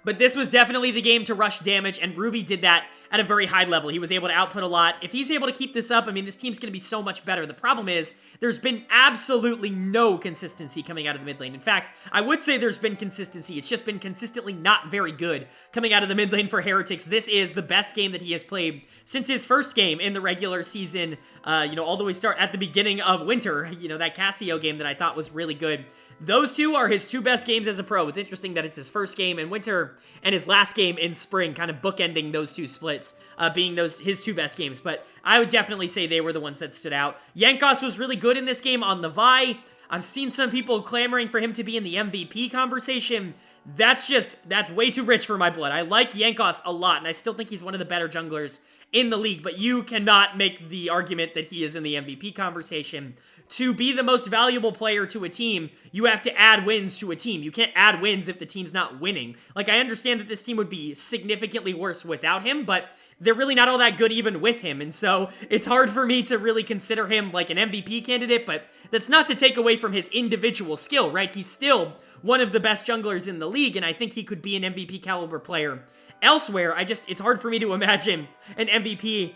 But this was definitely the game to rush damage, and Ruby did that at a very high level. He was able to output a lot. If he's able to keep this up, I mean, this team's going to be so much better. The problem is, there's been absolutely no consistency coming out of the mid lane. In fact, I would say there's been consistency. It's just been consistently not very good coming out of the mid lane for Heretics. This is the best game that he has played since his first game in the regular season, all the way at the beginning of winter, that Cassio game that I thought was really good. Those two are his 2 best games as a pro. It's interesting that it's his first game in winter and his last game in spring, kind of bookending those 2 splits, being his 2 best games. But I would definitely say they were the ones that stood out. Jankos was really good in this game on the Vi. I've seen some people clamoring for him to be in the MVP conversation. That's way too rich for my blood. I like Jankos a lot, and I still think he's one of the better junglers in the league, but you cannot make the argument that he is in the MVP conversation. To be the most valuable player to a team, you have to add wins to a team. You can't add wins if the team's not winning. Like, I understand that this team would be significantly worse without him, but they're really not all that good even with him, and so it's hard for me to really consider him like an MVP candidate, but that's not to take away from his individual skill, right? He's still one of the best junglers in the league, and I think he could be an MVP caliber player elsewhere. It's hard for me to imagine an MVP,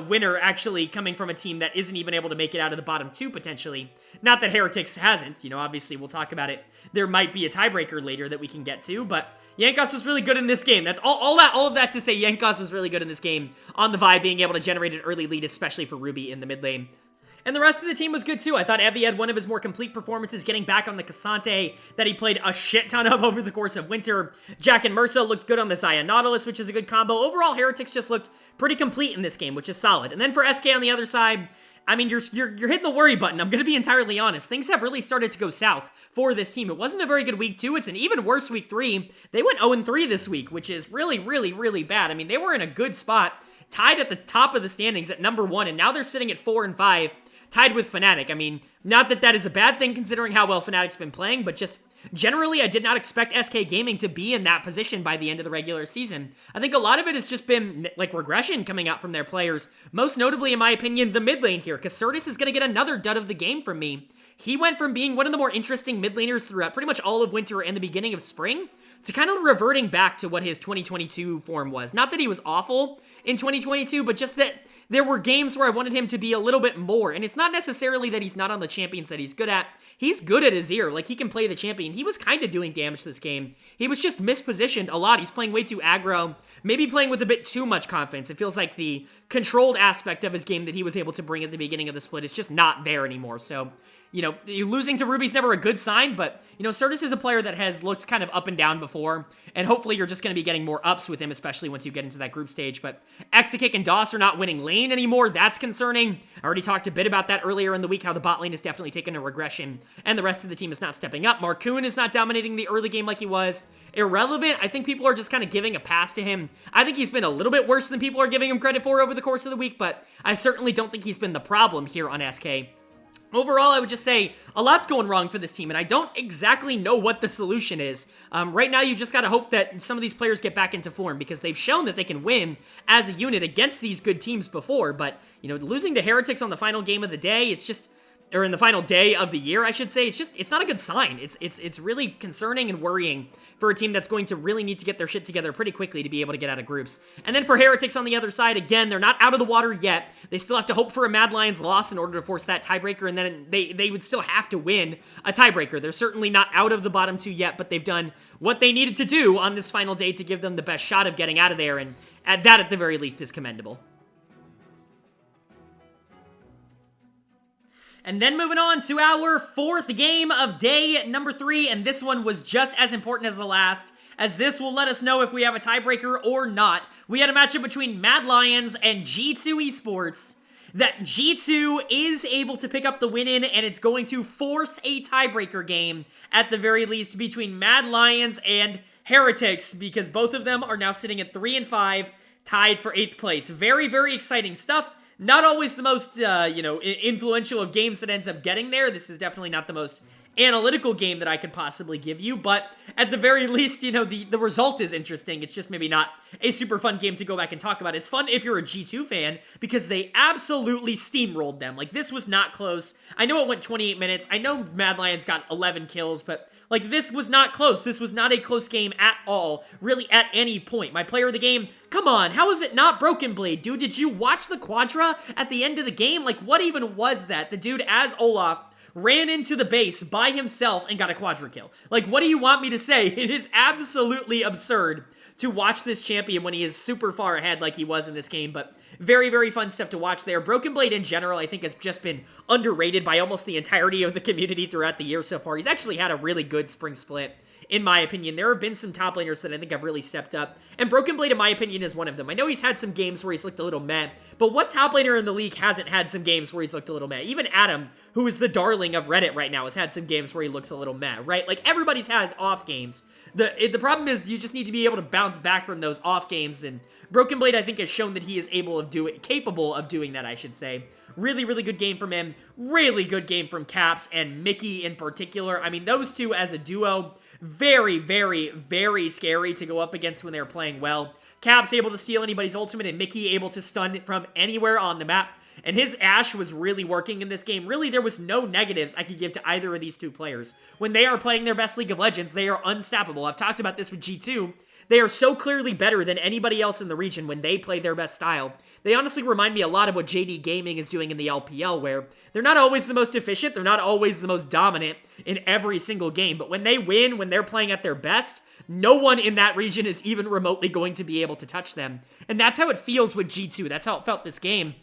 winner actually coming from a team that isn't even able to make it out of the bottom 2 potentially Not that Heretics hasn't, obviously we'll talk about it. There might be a tiebreaker later that we can get to, but Jankos was really good in this game. That's all of that to say Jankos was really good in this game on the Vi, being able to generate an early lead, especially for Ruby in the mid lane. And the rest of the team was good too. I thought Evie had one of his more complete performances, getting back on the Cassante that he played a shit ton of over the course of winter. Jack and Mersa looked good on the Xayah Nautilus, which is a good combo. Overall, Heretics just looked pretty complete in this game, which is solid. And then for SK on the other side, I mean, you're hitting the worry button. I'm going to be entirely honest. Things have really started to go south for this team. It wasn't a very good week 2. It's an even worse week 3. They went 0-3 this week, which is really, really, really bad. I mean, they were in a good spot, tied at the top of the standings at number 1, and now they're sitting at 4-5, tied with Fnatic. I mean, not that that is a bad thing considering how well Fnatic's been playing, but just generally, I did not expect SK Gaming to be in that position by the end of the regular season. I think a lot of it has just been, like, regression coming out from their players. Most notably, in my opinion, the mid lane here, because Certus is going to get another dud of the game from me. He went from being one of the more interesting mid laners throughout pretty much all of winter and the beginning of spring to kind of reverting back to what his 2022 form was. Not that he was awful in 2022, but just that there were games where I wanted him to be a little bit more. And it's not necessarily that he's not on the champions that he's good at. He's good at Azir. Like, he can play the champion. He was kind of doing damage this game. He was just mispositioned a lot. He's playing way too aggro, maybe playing with a bit too much confidence. It feels like the controlled aspect of his game that he was able to bring at the beginning of the split is just not there anymore. So, losing to Ruby's never a good sign, but, Certus is a player that has looked kind of up and down before, and hopefully you're just going to be getting more ups with him, especially once you get into that group stage. But Exakick and Doss are not winning lane anymore. That's concerning. I already talked a bit about that earlier in the week, how the bot lane is definitely taking a regression, and the rest of the team is not stepping up. Marcoon is not dominating the early game like he was. Irrelevant, I think people are just kind of giving a pass to him. I think he's been a little bit worse than people are giving him credit for over the course of the week, but I certainly don't think he's been the problem here on SK. Overall, I would just say a lot's going wrong for this team, and I don't exactly know what the solution is. Right now, you just gotta hope that some of these players get back into form, because they've shown that they can win as a unit against these good teams before, but, losing to Heretics on the final game of the day, it's just, or in the final day of the year, I should say, it's not a good sign. It's really concerning and worrying for a team that's going to really need to get their shit together pretty quickly to be able to get out of groups. And then for Heretics on the other side, again, they're not out of the water yet. They still have to hope for a Mad Lions loss in order to force that tiebreaker, and then they would still have to win a tiebreaker. They're certainly not out of the bottom 2 yet, but they've done what they needed to do on this final day to give them the best shot of getting out of there, and that at the very least is commendable. And then moving on to our 4th game of day number 3, and this one was just as important as the last, as this will let us know if we have a tiebreaker or not. We had a matchup between Mad Lions and G2 Esports that G2 is able to pick up the win in, and it's going to force a tiebreaker game, at the very least, between Mad Lions and Heretics, because both of them are now sitting at 3-5, tied for 8th place. Very, very exciting stuff. Not always the most, influential of games that ends up getting there. This is definitely not the most analytical game that I could possibly give you, but at the very least, the result is interesting. It's just maybe not a super fun game to go back and talk about. It's fun if you're a G2 fan, because they absolutely steamrolled them. Like, this was not close. I know it went 28 minutes. I know Mad Lions got 11 kills, but this was not close. This was not a close game at all, really at any point. My player of the game, come on, how is it not Broken Blade, dude? Did you watch the Quadra at the end of the game? What even was that? The dude, as Olaf, ran into the base by himself and got a Quadra kill. What do you want me to say? It is absolutely absurd to watch this champion when he is super far ahead like he was in this game, but very, very fun stuff to watch there. Broken Blade in general, I think, has just been underrated by almost the entirety of the community throughout the year so far. He's actually had a really good spring split, in my opinion. There have been some top laners that I think have really stepped up, and Broken Blade, in my opinion, is one of them. I know he's had some games where he's looked a little meh, but what top laner in the league hasn't had some games where he's looked a little meh? Even Adam, who is the darling of Reddit right now, has had some games where he looks a little meh, right? Everybody's had off games. The problem is you just need to be able to bounce back from those off games, and Broken Blade, I think, has shown that he is capable of doing that, I should say. Really, really good game from him. Really good game from Caps and Mickey in particular. I mean, those two as a duo, very, very, very scary to go up against when they're playing well. Caps able to steal anybody's ultimate, and Mickey able to stun from anywhere on the map. and his Ashe was really working in this game. Really, there was no negatives I could give to either of these two players. When they are playing their best League of Legends, they are unstoppable. I've talked about this with G2. They are so clearly better than anybody else in the region when they play their best style. They honestly remind me a lot of what JD Gaming is doing in the LPL, where they're not always the most efficient, they're not always the most dominant in every single game, but when they win, when they're playing at their best, no one in that region is even remotely going to be able to touch them. And that's how it feels with G2. That's how it felt this game.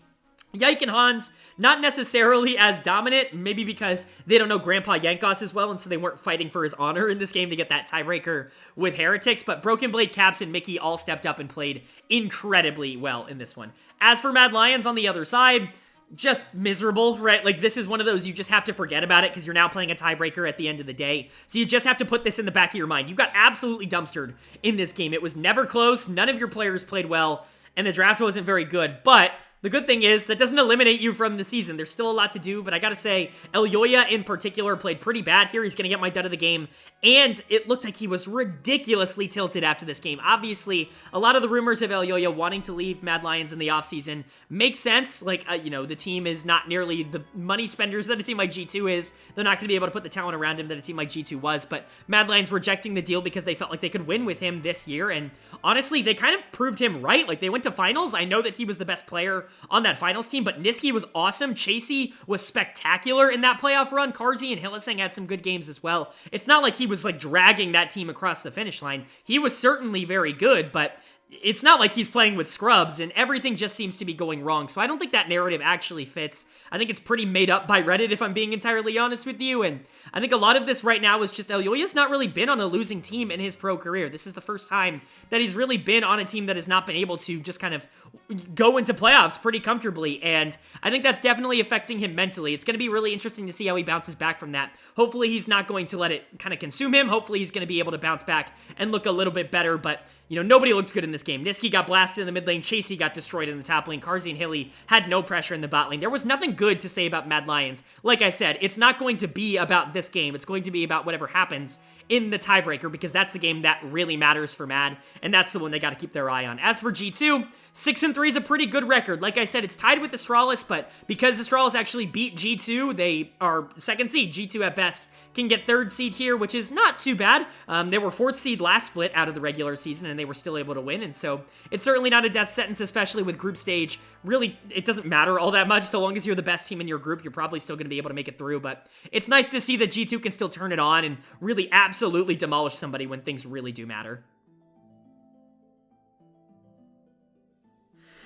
Yike and Hans, not necessarily as dominant, maybe because they don't know Grandpa Yankos as well, and so they weren't fighting for his honor in this game to get that tiebreaker with Heretics, but Broken Blade, Caps, and Mickey all stepped up and played incredibly well in this one. As for Mad Lions on the other side, just miserable, right? Like, this is one of those you just have to forget about it because you're now playing a tiebreaker at the end of the day. So you just have to put this in the back of your mind. You got absolutely dumpstered in this game. It was never close. None of your players played well, and the draft wasn't very good, but the good thing is, that doesn't eliminate you from the season. There's still a lot to do, but I gotta say, Elyoya in particular played pretty bad here. He's gonna get my dud of the game, and it looked like he was ridiculously tilted after this game. Obviously, a lot of the rumors of Elyoya wanting to leave Mad Lions in the offseason makes sense. Like, you know, the team is not nearly the money spenders that a team like G2 is. They're not gonna be able to put the talent around him that a team like G2 was, but Mad Lions rejecting the deal because they felt like they could win with him this year, and honestly, they kind of proved him right. Like, they went to finals. I know that he was the best player on that finals team, but Niski was awesome. Chasey was spectacular in that playoff run. Carzzy and Hillisang had some good games as well. It's not like he was like dragging that team across the finish line. He was certainly very good, but it's not like he's playing with scrubs, and everything just seems to be going wrong. So I don't think that narrative actually fits. I think it's pretty made up by Reddit, if I'm being entirely honest with you, and I think a lot of this right now is just Elyoya's not really been on a losing team in his pro career. This is the first time that he's really been on a team that has not been able to just kind of go into playoffs pretty comfortably, and I think that's definitely affecting him mentally. It's going to be really interesting to see how he bounces back from that. Hopefully he's not going to let it kind of consume him. Hopefully he's going to be able to bounce back and look a little bit better, but you know, nobody looked good in this game. Niski got blasted in the mid lane. Chasey got destroyed in the top lane. Carzzy and Hilly had no pressure in the bot lane. There was nothing good to say about Mad Lions. Like I said, it's not going to be about this game. It's going to be about whatever happens in the tiebreaker, because that's the game that really matters for Mad, and that's the one they got to keep their eye on. As for G2, 6-3 is a pretty good record. Like I said, it's tied with Astralis, but because Astralis actually beat G2, they are second seed. G2 at best can get third seed here, which is not too bad. They were fourth seed last split out of the regular season, and they were still able to win, and so it's certainly not a death sentence, especially with group stage. Really, it doesn't matter all that much. So long as you're the best team in your group, you're probably still going to be able to make it through, but it's nice to see that G2 can still turn it on and really absolutely demolish somebody when things really do matter.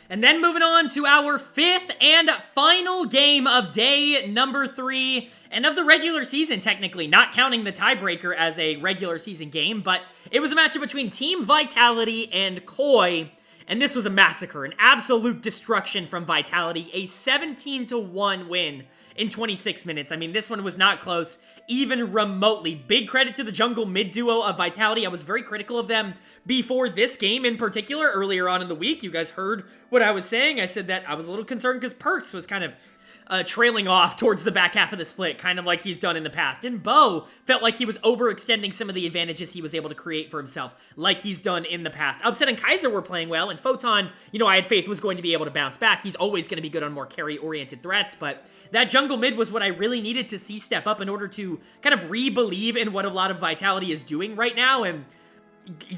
And then moving on to our fifth and final game of day number 3, and of the regular season, technically, not counting the tiebreaker as a regular season game, but it was a matchup between Team Vitality and Koi, and this was a massacre, an absolute destruction from Vitality, a 17-1 win in 26 minutes. I mean, this one was not close, even remotely. Big credit to the jungle mid duo of Vitality. I was very critical of them before this game in particular, earlier on in the week. You guys heard what I was saying. I said that I was a little concerned because Perks was kind of trailing off towards the back half of the split, kind of like he's done in the past. And Bo felt like he was overextending some of the advantages he was able to create for himself, like he's done in the past. Upset and Kaiser were playing well, and Photon, you know, I had faith was going to be able to bounce back. He's always going to be good on more carry-oriented threats, but that jungle mid was what I really needed to see step up in order to kind of re-believe in what a lot of Vitality is doing right now, and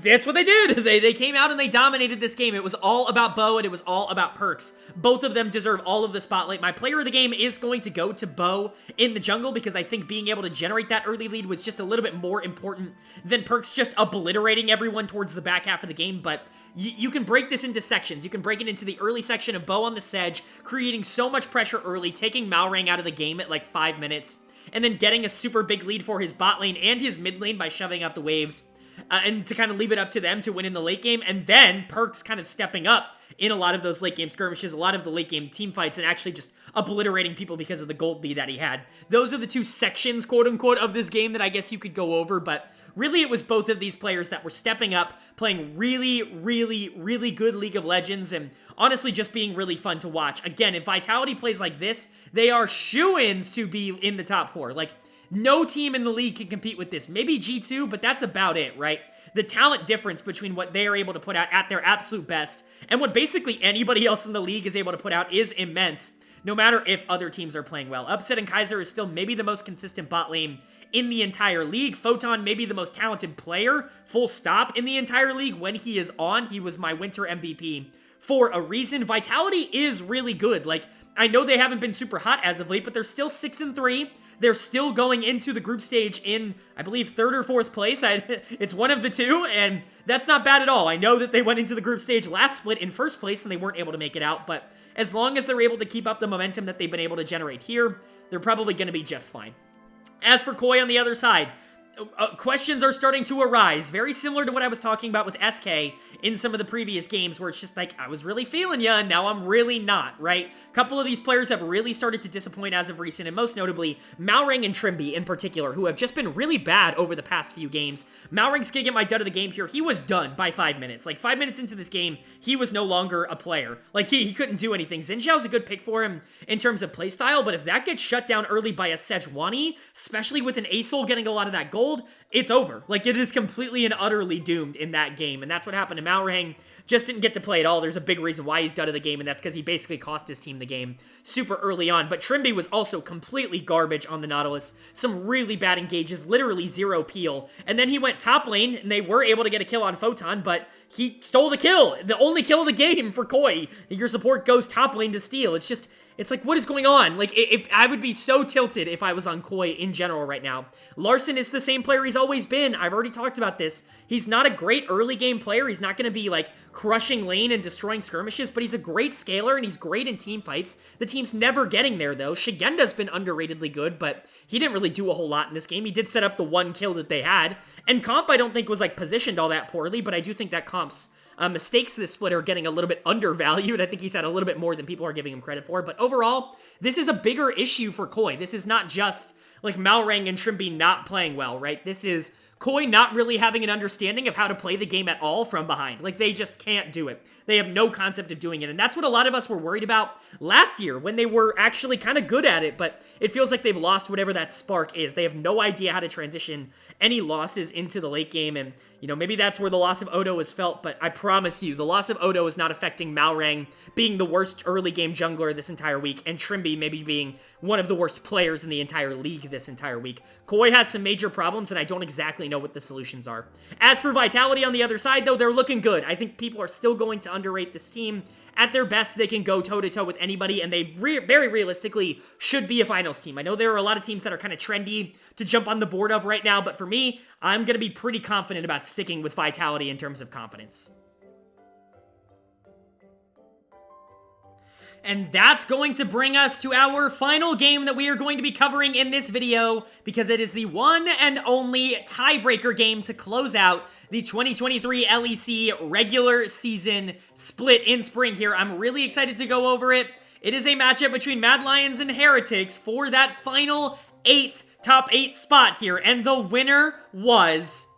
that's what they did. They came out and they dominated this game. It was all about Bo, and it was all about Perks. Both of them deserve all of the spotlight. My player of the game is going to go to Bo in the jungle, because I think being able to generate that early lead was just a little bit more important than Perks just obliterating everyone towards the back half of the game. But you can break this into sections. You can break it into the early section of Bo on the Sedge, creating so much pressure early, taking Malrang out of the game at like 5 minutes, and then getting a super big lead for his bot lane and his mid lane by shoving out the waves. And to kind of leave it up to them to win in the late game, and then Perks kind of stepping up in a lot of those late game skirmishes, a lot of the late game team fights, and actually just obliterating people because of the gold lead that he had. Those are the two sections, quote unquote, of this game that I guess you could go over, but really it was both of these players that were stepping up, playing really, really, really good League of Legends, and honestly just being really fun to watch. Again, if Vitality plays like this, they are shoo-ins to be in the top 4. Like, no team in the league can compete with this. Maybe G2, but that's about it, right? The talent difference between what they are able to put out at their absolute best and what basically anybody else in the league is able to put out is immense. no matter if other teams are playing well. Upset and Kaiser is still maybe the most consistent bot lane in the entire league. Photon maybe the most talented player, full stop, in the entire league. When he is on, he was my winter MVP for a reason. Vitality is really good. Like, I know they haven't been super hot as of late, but they're still 6-3. They're still going into the group stage in, I believe, 3rd or 4th place. It's one of the two, and that's not bad at all. I know that they went into the group stage last split in 1st place, and they weren't able to make it out, but as long as they're able to keep up the momentum that they've been able to generate here, they're probably going to be just fine. As for Koi on the other side, questions are starting to arise, very similar to what I was talking about with SK in some of the previous games, where it's just like, I was really feeling ya, and now I'm really not, right? A couple of these players have really started to disappoint as of recent, and most notably, Malrang and Trimby in particular, who have just been really bad over the past few games. Malrang's gonna get my dud of the game here. He was done by 5 minutes. Like, 5 minutes into this game, he was no longer a player. Like, he couldn't do anything. Xin Zhao's a good pick for him in terms of playstyle, but if that gets shut down early by a Sejuani, especially with an Asol getting a lot of that gold, it's over. Like, it is completely and utterly doomed in that game, and that's what happened to Malrang. Just didn't get to play at all. There's a big reason why he's done of the game, and that's because he basically cost his team the game super early on. But Trimby was also completely garbage on the Nautilus. Some really bad engages, literally 0 peel. And then he went top lane, and they were able to get a kill on Photon, but he stole the kill. The only kill of the game for Koi. Your support goes top lane to steal. It's like, what is going on? Like, if I would be so tilted if I was on Koi in general right now. Larson is the same player he's always been. I've already talked about this. He's not a great early game player. He's not going to be, like, crushing lane and destroying skirmishes, but he's a great scaler, and he's great in team fights. The team's never getting there, though. Shigenda's been underratedly good, but he didn't really do a whole lot in this game. He did set up the 1 kill that they had. And Comp, I don't think, was, like, positioned all that poorly, but I do think that Comp's mistakes this split are getting a little bit undervalued. I think he's had a little bit more than people are giving him credit for. But overall, this is a bigger issue for Koi. This is not just like Malrang and Trimby not playing well, right? This is Koi not really having an understanding of how to play the game at all from behind. Like, they just can't do it. They have no concept of doing it. And that's what a lot of us were worried about last year when they were actually kind of good at it. But it feels like they've lost whatever that spark is. They have no idea how to transition any losses into the late game. And, you know, maybe that's where the loss of Odo is felt. But I promise you, the loss of Odo is not affecting Malrang being the worst early game jungler this entire week, and Trimby maybe being one of the worst players in the entire league this entire week. Koi has some major problems, and I don't exactly know what the solutions are. As for Vitality on the other side, though, they're looking good. I think people are still going to underrate this team. At their best, they can go toe-to-toe with anybody, and they very realistically should be a finals team. I know there are a lot of teams that are kind of trendy to jump on the board of right now, but for me, I'm going to be pretty confident about sticking with Vitality in terms of confidence. And that's going to bring us to our final game that we are going to be covering in this video, because it is the one and only tiebreaker game to close out the 2023 LEC regular season split in spring here. I'm really excited to go over it. It is a matchup between Mad Lions and Heretics for that final top 8 spot here, and the winner was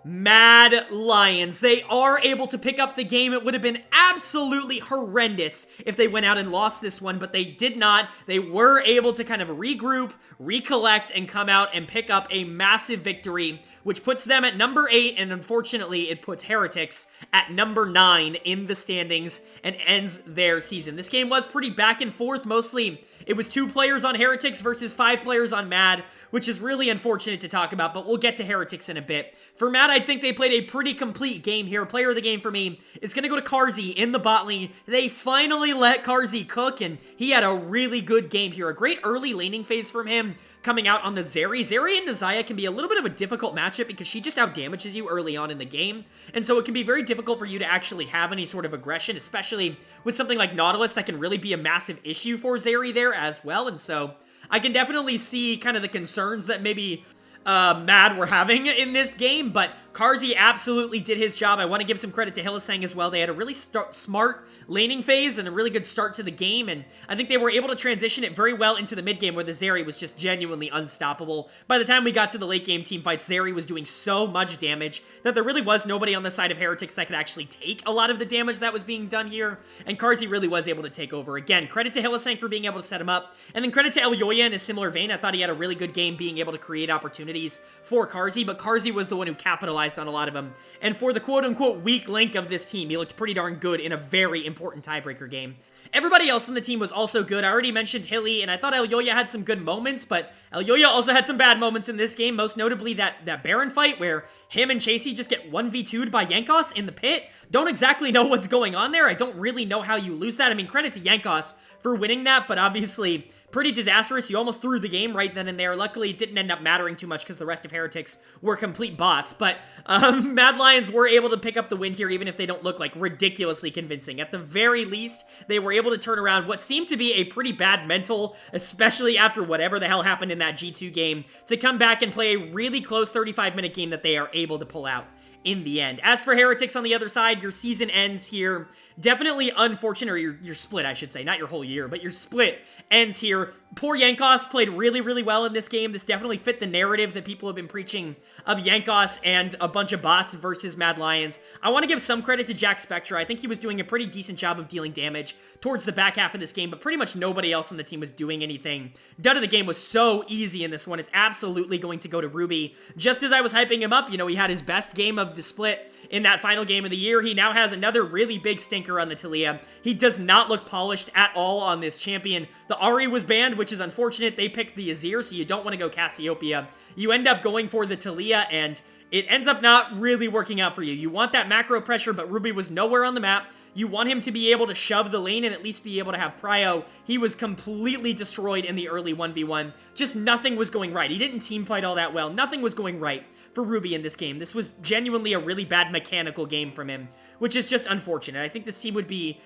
Mad Lions. They are able to pick up the game. It would have been absolutely horrendous if they went out and lost this one, but they did not. They were able to kind of regroup, recollect, and come out and pick up a massive victory, which puts them at number 8, and unfortunately, it puts Heretics at number 9 in the standings and ends their season. This game was pretty back and forth. Mostly, it was 2 players on Heretics versus 5 players on Mad, which is really unfortunate to talk about, but we'll get to Heretics in a bit. For Mad, I think they played a pretty complete game here. Player of the game for me is going to go to Carzzy in the bot lane. They finally let Carzzy cook, and he had a really good game here. A great early laning phase from him coming out on the Zeri. Zeri and Nazaya can be a little bit of a difficult matchup because she just outdamages you early on in the game, and so it can be very difficult for you to actually have any sort of aggression, especially with something like Nautilus that can really be a massive issue for Zeri there as well, and so I can definitely see kind of the concerns that maybe Mad were having in this game, but Carzzy absolutely did his job. I want to give some credit to Hylissang as well. They had a really smart laning phase and a really good start to the game, and I think they were able to transition it very well into the mid game where the Zeri was just genuinely unstoppable. By the time we got to the late game team fights, Zeri was doing so much damage that there really was nobody on the side of Heretics that could actually take a lot of the damage that was being done here, and Carzzy really was able to take over. Again, credit to Hylissang for being able to set him up, and then credit to Elyoya in a similar vein. I thought he had a really good game being able to create opportunities opportunities for Carzzy, but Carzzy was the one who capitalized on a lot of them. And for the quote-unquote weak link of this team, he looked pretty darn good in a very important tiebreaker game. Everybody else on the team was also good. I already mentioned Hilly, and I thought Elyoya had some good moments, but Elyoya also had some bad moments in this game, most notably that Baron fight where him and Chasey just get 1v2'd by Jankos in the pit. Don't exactly know what's going on there. I don't really know how you lose that. I mean, credit to Jankos for winning that, but obviously pretty disastrous. You almost threw the game right then and there. Luckily, it didn't end up mattering too much because the rest of Heretics were complete bots. But Mad Lions were able to pick up the win here, even if they don't look like ridiculously convincing. At the very least, they were able to turn around what seemed to be a pretty bad mental, especially after whatever the hell happened in that G2 game, to come back and play a really close 35-minute game that they are able to pull out in the end. As for Heretics on the other side, your season ends here. Definitely unfortunate, or your split, I should say. Not your whole year, but your split ends here. Poor Jankos played really, really well in this game. This definitely fit the narrative that people have been preaching of Jankos and a bunch of bots versus Mad Lions. I want to give some credit to Jack Spectra. I think he was doing a pretty decent job of dealing damage towards the back half of this game, but pretty much nobody else on the team was doing anything. Done of the game was so easy in this one. It's absolutely going to go to Ruby. Just as I was hyping him up, you know, he had his best game of the split in that final game of the year. He now has another really big stinker on the Taliyah. He does not look polished at all on this champion. The Ahri was banned, which is unfortunate. They picked the Azir, so you don't want to go Cassiopeia. You end up going for the Taliyah, and it ends up not really working out for you. You want that macro pressure, but Ruby was nowhere on the map. You want him to be able to shove the lane and at least be able to have prio. He was completely destroyed in the early 1v1. Just nothing was going right. He didn't teamfight all that well. Nothing was going right for Ruby in this game. This was genuinely a really bad mechanical game from him, which is just unfortunate. I think this team would be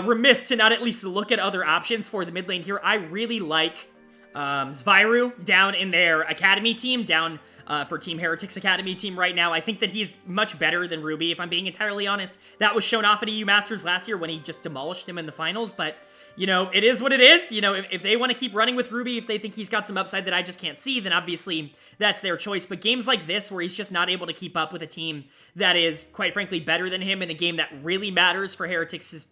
remiss to not at least look at other options for the mid lane here. I really like Zviru down in their academy team, down for Team Heretics Academy team right now. I think that he's much better than Ruby, if I'm being entirely honest. That was shown off at EU Masters last year when he just demolished him in the finals, but you know, it is what it is. You know, if they want to keep running with Ruby, if they think he's got some upside that I just can't see, then obviously that's their choice. But games like this, where he's just not able to keep up with a team that is, quite frankly, better than him in a game that really matters for Heretics'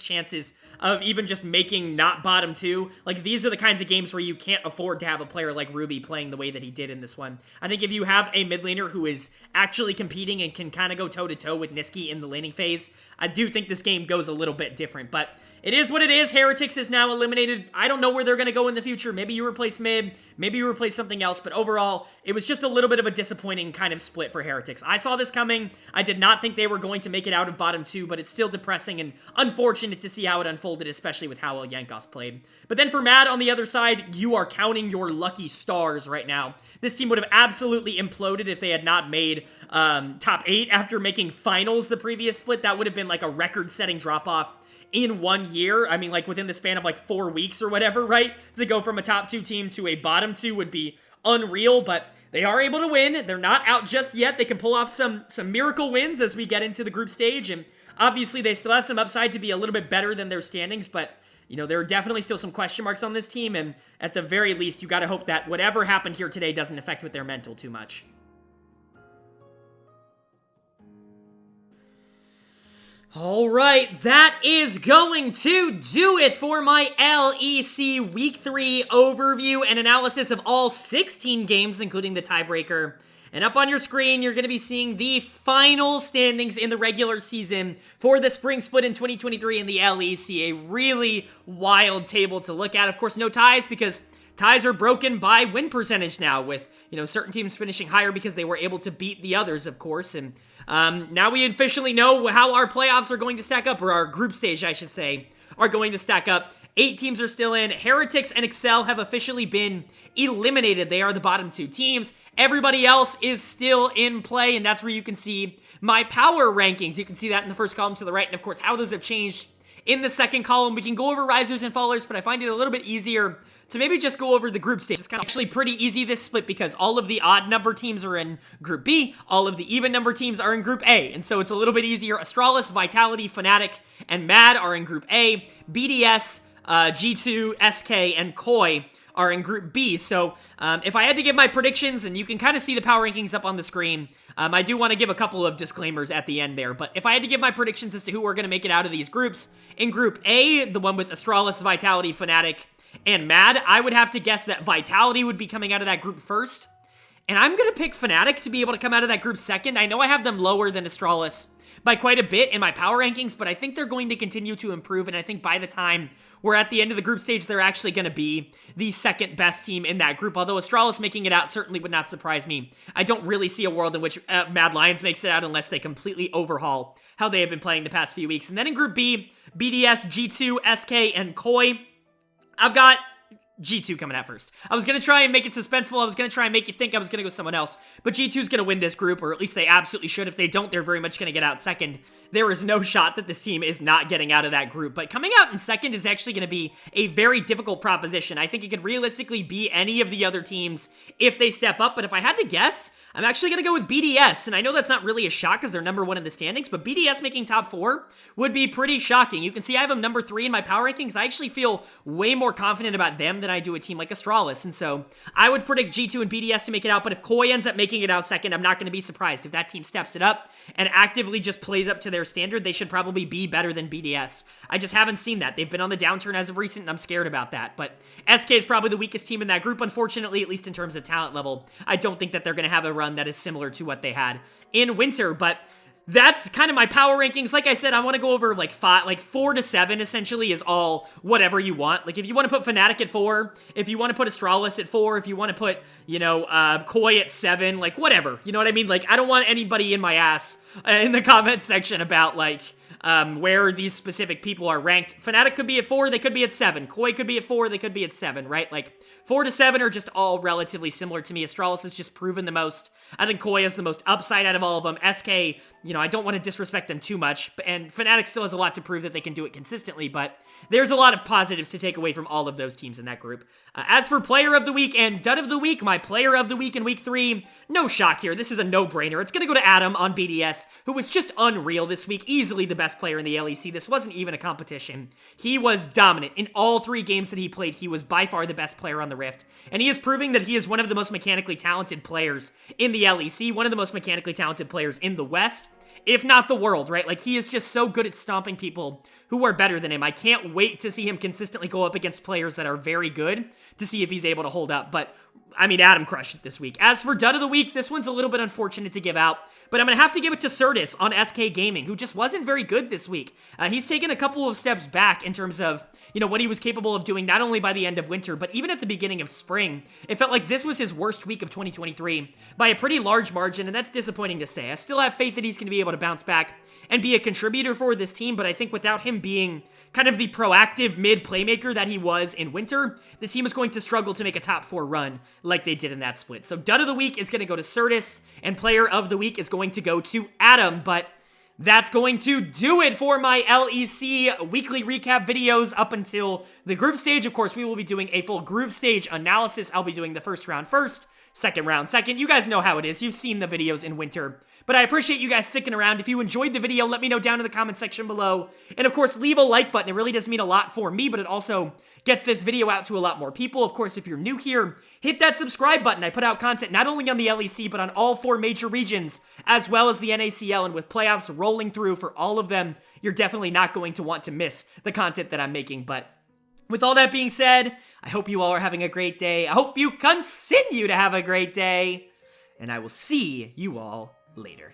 chances of even just making not bottom two, like these are the kinds of games where you can't afford to have a player like Ruby playing the way that he did in this one. I think if you have a mid laner who is actually competing and can kind of go toe-to-toe with Niski in the laning phase, I do think this game goes a little bit different, but it is what it is. Heretics is now eliminated. I don't know where they're going to go in the future. Maybe you replace mid, maybe you replace something else, but overall, it was just a little bit of a disappointing kind of split for Heretics. I saw this coming. I did not think they were going to make it out of bottom two, but it's still depressing and unfortunate to see how it unfolded, especially with how well Jankos played. But then for Mad on the other side, you are counting your lucky stars right now. This team would have absolutely imploded if they had not made top 8 after making finals the previous split. That would have been like a record-setting drop-off in 1 year. I mean, like within the span of like 4 weeks or whatever, right? To go from a top 2 team to a bottom 2 would be unreal, but they are able to win. They're not out just yet. They can pull off some miracle wins as we get into the group stage, and obviously they still have some upside to be a little bit better than their standings, but you know, there are definitely still some question marks on this team, and at the very least, you gotta hope that whatever happened here today doesn't affect with their mental too much. Alright, that is going to do it for my LEC Week 3 overview and analysis of all 16 games, including the tiebreaker. And up on your screen, you're going to be seeing the final standings in the regular season for the Spring Split in 2023 in the LEC. A really wild table to look at. Of course, no ties because ties are broken by win percentage now with, you know, certain teams finishing higher because they were able to beat the others, of course. And now we officially know how our playoffs are going to stack up, or our group stage, I should say, are going to stack up. 8 teams are still in. Heretics and Excel have officially been eliminated. They are the bottom 2 teams. Everybody else is still in play, and that's where you can see my power rankings. You can see that in the first column to the right, and of course, how those have changed in the second column. We can go over risers and fallers, but I find it a little bit easier to maybe just go over the group stage. It's kind of actually pretty easy this split because all of the odd number teams are in Group B, all of the even number teams are in Group A, and so it's a little bit easier. Astralis, Vitality, Fnatic, and Mad are in Group A. BDS, G2, SK, and Koi are in Group B. So if I had to give my predictions, and you can kind of see the power rankings up on the screen, I do want to give a couple of disclaimers at the end there, but if I had to give my predictions as to who are going to make it out of these groups, in Group A, the one with Astralis, Vitality, Fnatic, and Mad, I would have to guess that Vitality would be coming out of that group first. And I'm going to pick Fnatic to be able to come out of that group second. I know I have them lower than Astralis by quite a bit in my power rankings, but I think they're going to continue to improve, and I think by the time we're at the end of the group stage, they're actually going to be the second best team in that group, although Astralis making it out certainly would not surprise me. I don't really see a world in which Mad Lions makes it out unless they completely overhaul how they have been playing the past few weeks. And then in Group B, BDS, G2, SK, and Koi. I've got G2 coming out first. I was going to try and make it suspenseful. I was going to try and make you think I was going to go someone else. But G2's going to win this group, or at least they absolutely should. If they don't, they're very much going to get out second. There is no shot that this team is not getting out of that group. But coming out in second is actually going to be a very difficult proposition. I think it could realistically be any of the other teams if they step up. But if I had to guess, I'm actually going to go with BDS. And I know that's not really a shock because they're number 1 in the standings, but BDS making top 4 would be pretty shocking. You can see I have them number 3 in my power rankings. I actually feel way more confident about them than I do a team like Astralis. And so I would predict G2 and BDS to make it out. But if Koi ends up making it out second, I'm not going to be surprised. If that team steps it up and actively just plays up to their standard, they should probably be better than BDS. I just haven't seen that. They've been on the downturn as of recent, and I'm scared about that. But SK is probably the weakest team in that group, unfortunately, at least in terms of talent level. I don't think that they're going to have a run that is similar to what they had in winter, but that's kind of my power rankings. Like I said, I want to go over like 4 to 7 essentially is all whatever you want. Like if you want to put Fnatic at 4, if you want to put Astralis at 4, if you want to put, Koi at 7, like whatever. You know what I mean? Like I don't want anybody in my ass in the comment section about like where these specific people are ranked. Fnatic could be at 4, they could be at 7. Koi could be at 4, they could be at 7, right? Like 4 to 7 are just all relatively similar to me. Astralis has just proven the most. I think Koi has the most upside out of all of them. SK, I don't want to disrespect them too much, and Fnatic still has a lot to prove that they can do it consistently, but there's a lot of positives to take away from all of those teams in that group. As for Player of the Week and Dud of the Week, my Player of the Week in Week 3, no shock here. This is a no-brainer. It's going to go to Adam on BDS, who was just unreal this week. Easily the best player in the LEC. This wasn't even a competition. He was dominant. In all 3 games that he played, he was by far the best player on the Rift. And he is proving that he is one of the most mechanically talented players in the LEC, one of the most mechanically talented players in the West, if not the world, right? Like, he is just so good at stomping people who are better than him. I can't wait to see him consistently go up against players that are very good to see if he's able to hold up. But, I mean, Adam crushed it this week. As for Dud of the Week, this one's a little bit unfortunate to give out, but I'm going to have to give it to Certus on SK Gaming, who just wasn't very good this week. He's taken a couple of steps back in terms of, what he was capable of doing, not only by the end of winter, but even at the beginning of spring. It felt like this was his worst week of 2023 by a pretty large margin, and that's disappointing to say. I still have faith that he's going to be able to bounce back and be a contributor for this team, but I think without him being kind of the proactive mid-playmaker that he was in winter, this team is going to struggle to make a top 4 run like they did in that split. So Dud of the Week is going to go to Certus, and Player of the Week is going to go to Adam, but that's going to do it for my LEC weekly recap videos up until the group stage. Of course, we will be doing a full group stage analysis. I'll be doing the first round first, second round second. You guys know how it is. You've seen the videos in winter. But I appreciate you guys sticking around. If you enjoyed the video, let me know down in the comment section below. And of course, leave a like button. It really does mean a lot for me, but it also gets this video out to a lot more people. Of course, if you're new here, hit that subscribe button. I put out content not only on the LEC, but on all 4 major regions, as well as the NACL. And with playoffs rolling through for all of them, you're definitely not going to want to miss the content that I'm making. But with all that being said, I hope you all are having a great day. I hope you continue to have a great day. And I will see you all later.